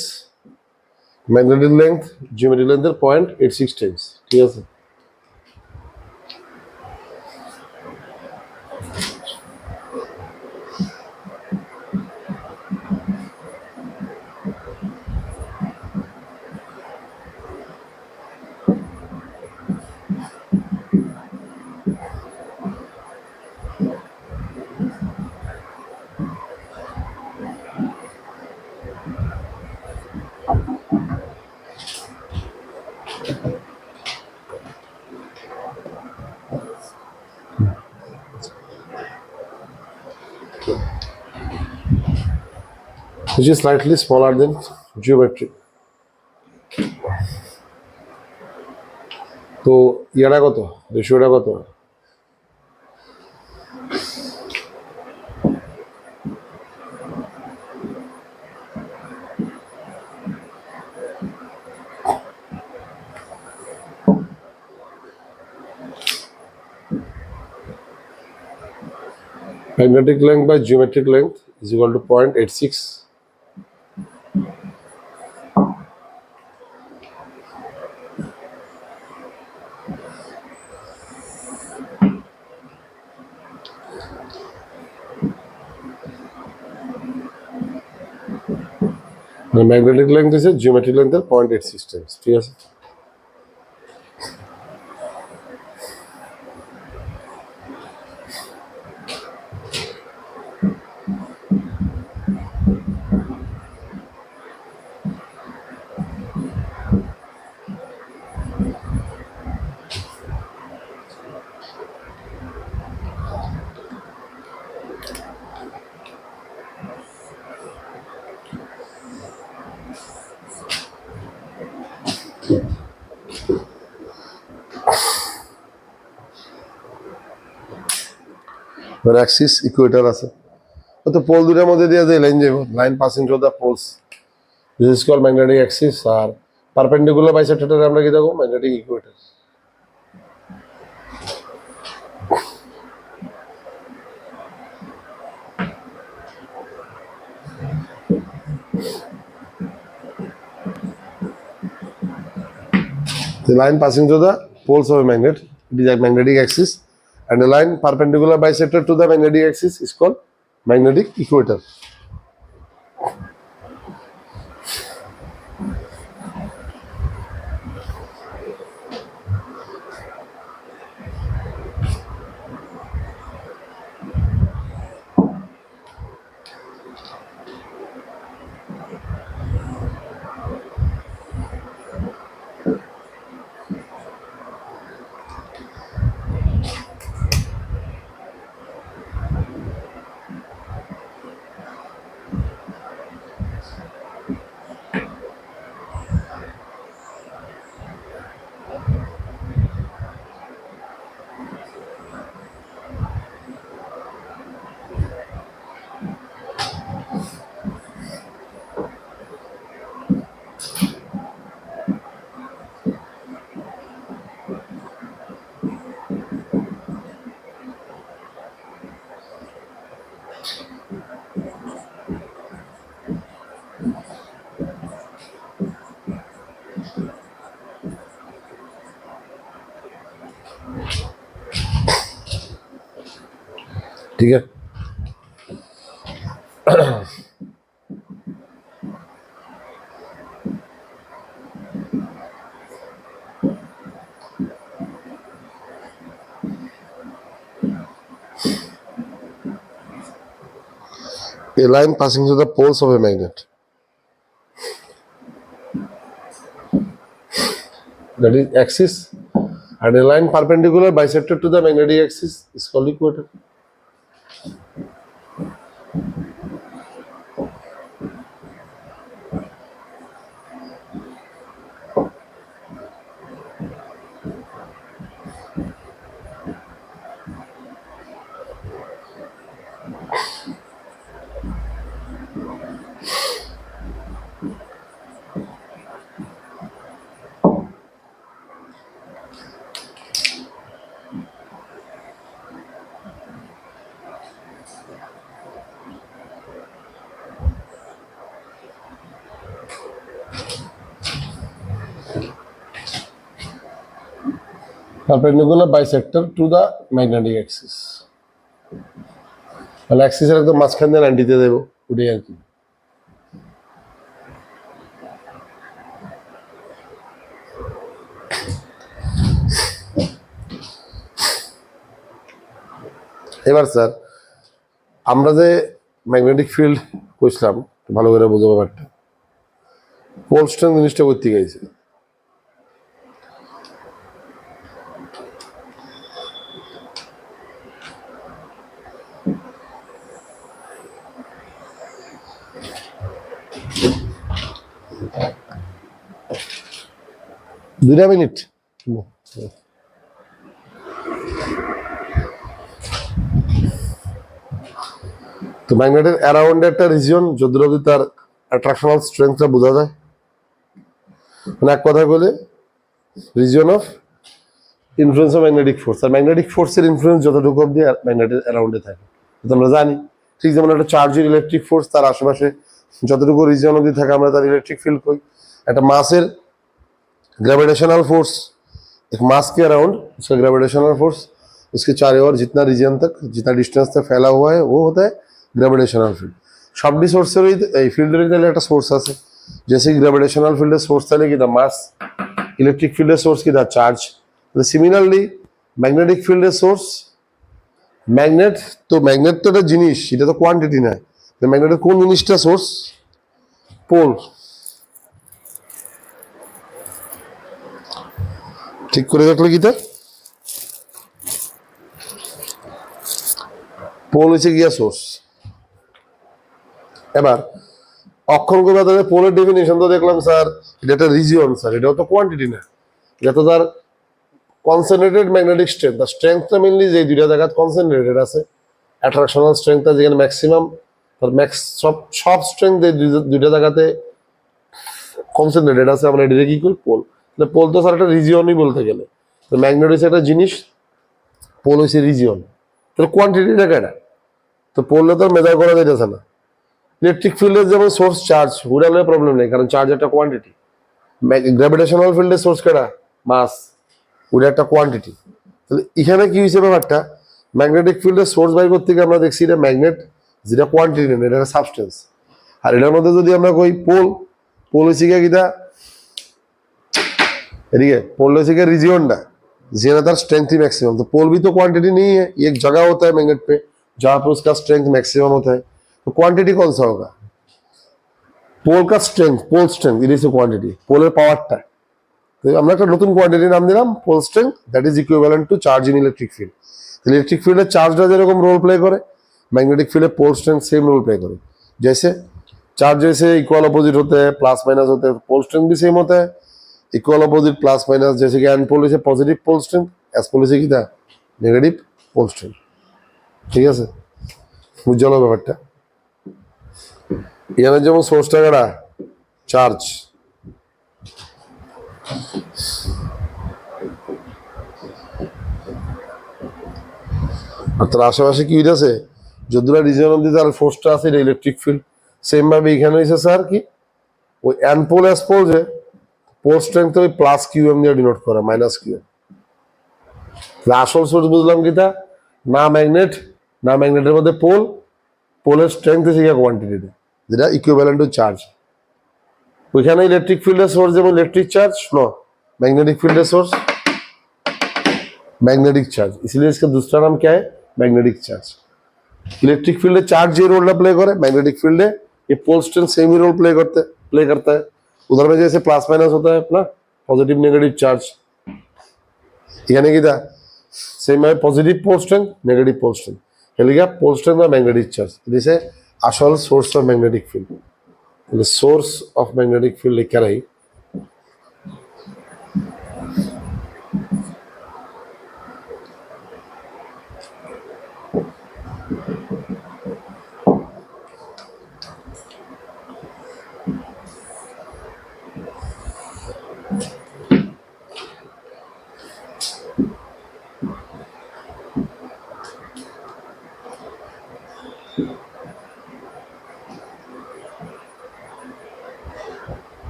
ম্যাগনেটিক লেন্থ জিওমেট্রিক লেন্থের 0.86 টাইমস, ঠিক আছে? which is slightly smaller than geometric. তো ইয়াটা কত, রেশিওটা কত? Magnetic length by geometric length is equal to 0.86. Magnetic length হচ্ছে জিওমেট্রিক লেন্থের 0.86 টাইমস, ঠিক আছে? অ্যাক্সিস ইকুয়েটর আছে, তো পোল দুটার মধ্যে দিয়ে যে লাইন যাবো, line passing through the poles, this is called magnetic axis. আর পারপেন্ডিকুলার বাইসেক্টর আমরা কি দেখো, magnetic equator. The line passing through the poles of a magnet, it is a magnetic axis, and the line perpendicular bisector to the magnetic axis is called magnetic equator. ठीक है, a line passing through the poles of a magnet, that is axis, and a line perpendicular bisector to the magnetic axis is called equator. Perpendicular bisector to the magnetic axis, তাহলে অ্যাক্সিসের একদম মাঝখান দিয়ে 90 দিয়ে দেবো, ওটাই আর কি। এবার স্যার আমরা যে ম্যাগনেটিক ফিল্ড কইছিলাম, ভালো করে বুঝো ব্যাপারটা। পোল স্ট্রেংথ জিনিসটা করতে গেছে, দুইটা মিনিট। তো ম্যাগনেটের অ্যারাউন্ড একটা রিজিয়ন যদি তার অ্যাট্রাকশনাল স্ট্রেংথটা বোঝা যায়, মানে এক কথা বলে region of influence of magnetic force. আর ম্যাগনেটিক ফোর্সের ইনফ্লুয়েন্স যতটুকু অব্দি ম্যাগনেটের অ্যারাউন্ডে থাকে আমরা জানি। ঠিক যেমন একটা চার্জের ইলেকট্রিক ফোর্স তার আশেপাশে যতটুকু রিজিয়ন অব্দি থাকে আমরা তার ইলেকট্রিক ফিল্ড করি। একটা মাসের ग्रेविटेशनल फोर्स, एक मास के अराउंड उसका ग्रेविटेशनल फोर्स, उसके चारों ओर जितना रीजन तक, जितना डिस्टेंस तक फैला हुआ है वो होता है ग्रेविटेशनल फील्ड। সবটি সোর্সেরই এই ফিল্ডের তাহলে একটা সোর্স আছে, जैसे ग्रेविटेशनल ফিল্ডের সোর্স তাহলে কি দা মাস, ইলেকট্রিক ফিল্ডের সোর্স কি দা চার্জ। সিমিলারলি ম্যাগনেটিক ফিল্ডের সোর্স ম্যাগনেট। তো ম্যাগনেট তো একটা জিনিস, এটা তো কোয়ান্টিটি না। ম্যাগনেটের কোন জিনিসটা সোর্স? পোল। ঠিক করে দেখলে কি, পোল হচ্ছে গিয়া সোর্স। এবার অক্ষর করে তাদের পোলের ডেফিনেশন তো দেখলাম স্যার, এটা একটা রিজিয়ন স্যার, এটাও তো কোয়ান্টিটি না, এটা তো তার কনসেন্ট্রেটেড ম্যাগনেটিক স্ট্রেংথ। তার স্ট্রেংথটা মেনলি যে দুইটা জায়গা কনসেন্ট্রেটেড আছে, অ্যাট্রাকশনাল স্ট্রেংথটা যেখানে ম্যাক্সিমাম, তার ম্যাক্স সব স্ট্রেংথ দুইটা জায়গাতে কনসেন্ট্রেটেড আছে। আমরা এটাকে কি করি? পোল। তাহলে পোল তো স্যার একটা রিজিয়নই বলতে গেলে। তো ম্যাগনেট হচ্ছে একটা জিনিস, পোল হচ্ছে রিজিয়ন। তাহলে কোয়ান্টিটিটা কেটা? তো পোললে তো মেজার করা যাইতেছে না। ইলেকট্রিক ফিল্ডের যেমন সোর্স চার্জ, উড়ালে প্রবলেম নেই, কারণ চার্জ একটা কোয়ান্টিটি। গ্র্যাভিটেশনাল ফিল্ডের সোর্স কেটা? মাস। ওটা একটা কোয়ান্টিটি। তাহলে এখানে কি হয়েছে ব্যাপারটা, ম্যাগনেটিক ফিল্ডের সোর্স বাই করতে গিয়ে আমরা দেখছি এটা ম্যাগনেট, যেটা কোয়ান্টিটি নেই, এটা একটা সাবস্টেন্স। আর এটার মধ্যে যদি আমরা কই পোল, পোল হচ্ছে গিয়ে কিটা, এদিকে पोल वैसे क्या रीजियन ना, ज्यादातर स्ट्रेंथ ही मैक्सिमम। तो पोल भी तो क्वांटिटी नहीं है, ये एक जगह होता है मैग्नेट पे जहां पर उसका स्ट्रेंथ मैक्सिमम होता है। तो क्वांटिटी कौन सा होगा? पोल का strength, pole strength it is quantity, polar पावरটা। তো আমরা একটা নতুন কোয়ান্টিটি নাম দিলাম pole strength, that is equivalent to charge in electric field. Electric ফিল্ডে চার্জটা যেরকম रोल प्ले করে, magnetic field pole strength same role play करे। जैसे चार्ज जैसे इक्वल अपोजिट होते हैं, प्लस माइनस होते हैं, पोल स्ट्रेंथ भी सेम होता है, इक्वल अपोजिट प्लस माइनस। जैसे कि एन पोल है positive pole strength, S pole है किता नेगेटिव पोल स्ट्रेंथ। ঠিক আছে, বুঝলো ব্যাপারটা? এখানে যেমন সোর্সটা কাটা চার্জ, আর তার আশেপাশে কি হইতেছে, যদুরা রিজন অব্দি তার ফোর্সটা আছে, এটা ইলেকট্রিক ফিল্ড। সেম ভাবে এখানে হয়েছে স্যার কি, ওই এন পোল এস পোল যে পোল স্ট্রেংথ ওই প্লাস কিউ এম দিয়ে ডিনোট করা, মাইনাস কিউ এম। আসল সোর্স বুঝলাম কিটা, না ম্যাগনেট, না ম্যাগনেটের মধ্যে পোল, পোলের স্ট্রেংথ হচ্ছে কোয়ান্টিটিতে, যেটা ইকুইভ্যালেন্ট টু চার্জ। ওইখানে ইলেকট্রিক ফিল্ডের সোর্স যেমন electric charge, no magnetic field source magnetic charge, इसलिए इसका दूसरा नाम क्या है? Magnetic charge. Electric field charge ये रोल प्ले करे, मैग्नेटिक फील्ड ये पोल स्ट्रेंथ सेम ही रोल प्ले करता है। उधर में जैसे प्लस माइनस होता है अपना पॉजिटिव नेगेटिव चार्ज, यानी कि सेम है positive pole strength negative pole strength, हेलिगा पोल स्ट्रेंथ और मैग्नेटिक चार्ज। दिस है আসল source of magnetic field. the source of magnetic field লিখে রাখি।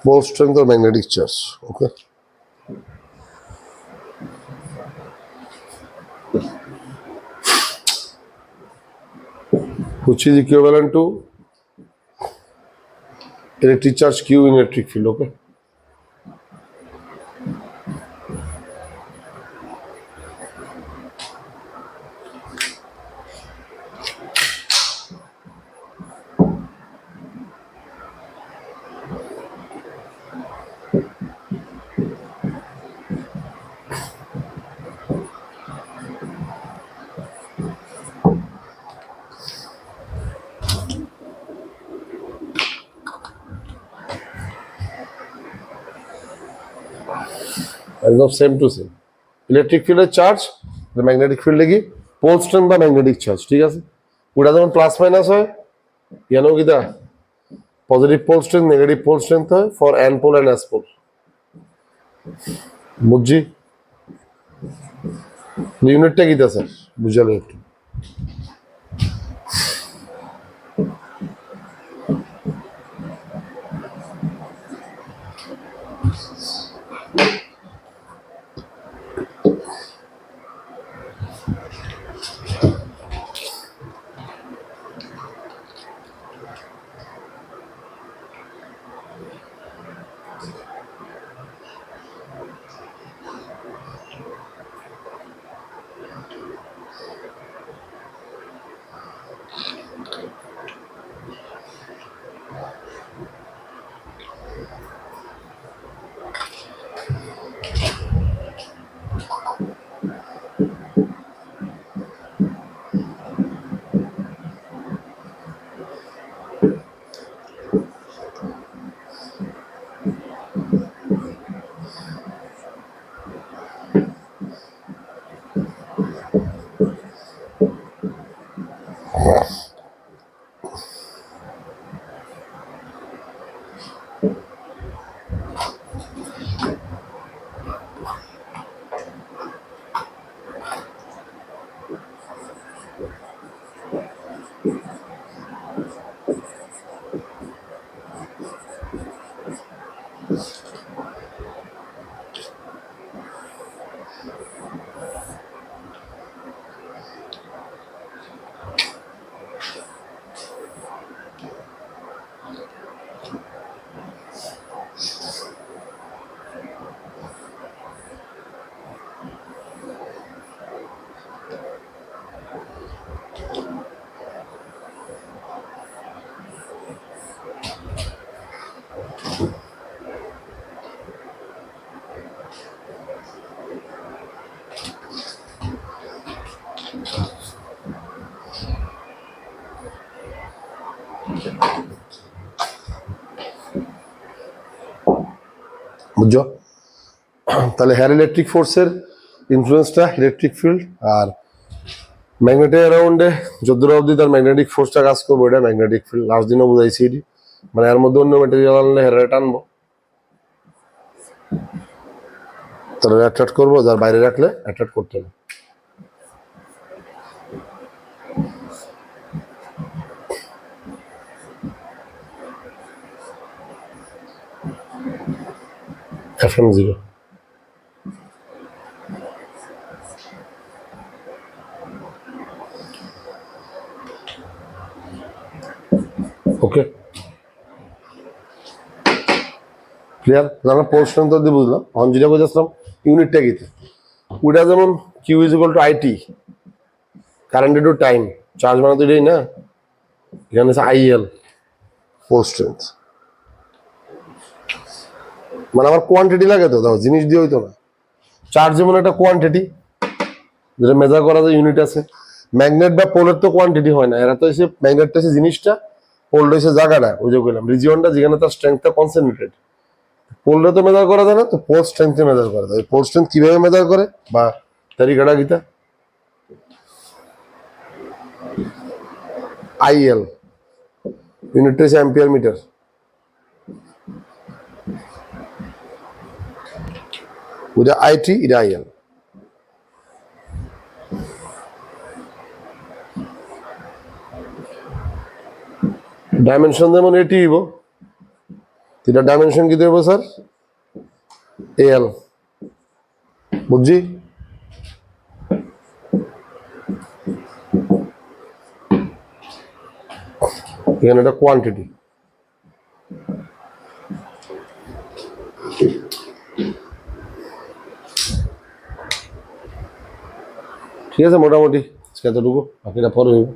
Pole strength or magnetic charge, okay? Which is equivalent to electric charge Q in electric field, okay? একদম same to same. Electric ফিল্ডের charge, magnetic ফিল্ডে কি pole strength বা magnetic charge, ঠিক আছে? ওটা যেমন প্লাস মাইনাস হয়, ইয়ানো কিটা positive pole strength negative pole strength হয় for N pole and S pole. বুঝছি ইউনিটটা কিটা স্যার, বুঝালো একটু। বুঝছো? তাহলে হেয়ার ইলেকট্রিক ফোর্সের ইনফ্লুয়েন্সটা ইলেকট্রিক ফিল্ড, আর ম্যাগনেটের অ্যারাউন্ডে যদ্দূর অবধি তার ম্যাগনেটিক ফোর্সটা কাজ করবো এটা ম্যাগনেটিক ফিল্ড। লাস্ট দিনও বুঝাইছি এটি, মানে এর মধ্যে অন্য ম্যাটেরিয়াল আনলে হেয়ারে টানবো, তাহলে অ্যাট্রাক্ট করবো, যার বাইরে রাখলে অ্যাট্রাক্ট করতে হবে। FM0 okay clear? আমরা পোর্শন তো দিয়ে বুঝলাম। এখন যেটা বুঝেছিলাম ইউনিটটা কিতে, ওইটা যেমন Q is equal to IT, current to time, charge মানে তো এটাই না, এখানে আছে আইএল ফোর্স স্ট্রেংথ, মানে আমার কোয়ান্টিটি লাগে তো, দাও জিনিস দিয়ে হইতো না। চার্জ যেমন একটা কোয়ান্টিটি যেটা মেজার করা যায়, ইউনিট আছে। ম্যাগনেট বা পোলের তো কোয়ান্টিটি হয় না, এরা তো এসে ম্যাগনেটটা এসে জিনিসটা, পোলটা এসে জায়গাটা, ওই যে বললাম রিজিয়নটা যেখানে তার স্ট্রেংথটা কনসেন্ট্রেটেড। পোলটা তো মেজার করা যায় না, তো পোল স্ট্রেংথে মেজার করা যায়। পোল স্ট্রেংথ কিভাবে মেজার করে বা তারিকাটা গীতা, আইএল ইউনিটটা হচ্ছে অ্যাম্পিয়ার মিটার। ওইটা আইটি, এটা আইএল। ডাইমেনশন যেমন এটি হইব, এটা ডাইমেনশন কি দেবো স্যার, এল, বুঝছি? এখানে এটা কোয়ান্টিটি। ঠিক আছে, মোটামুটি এতটুকু, বাকিটা পরে হইব।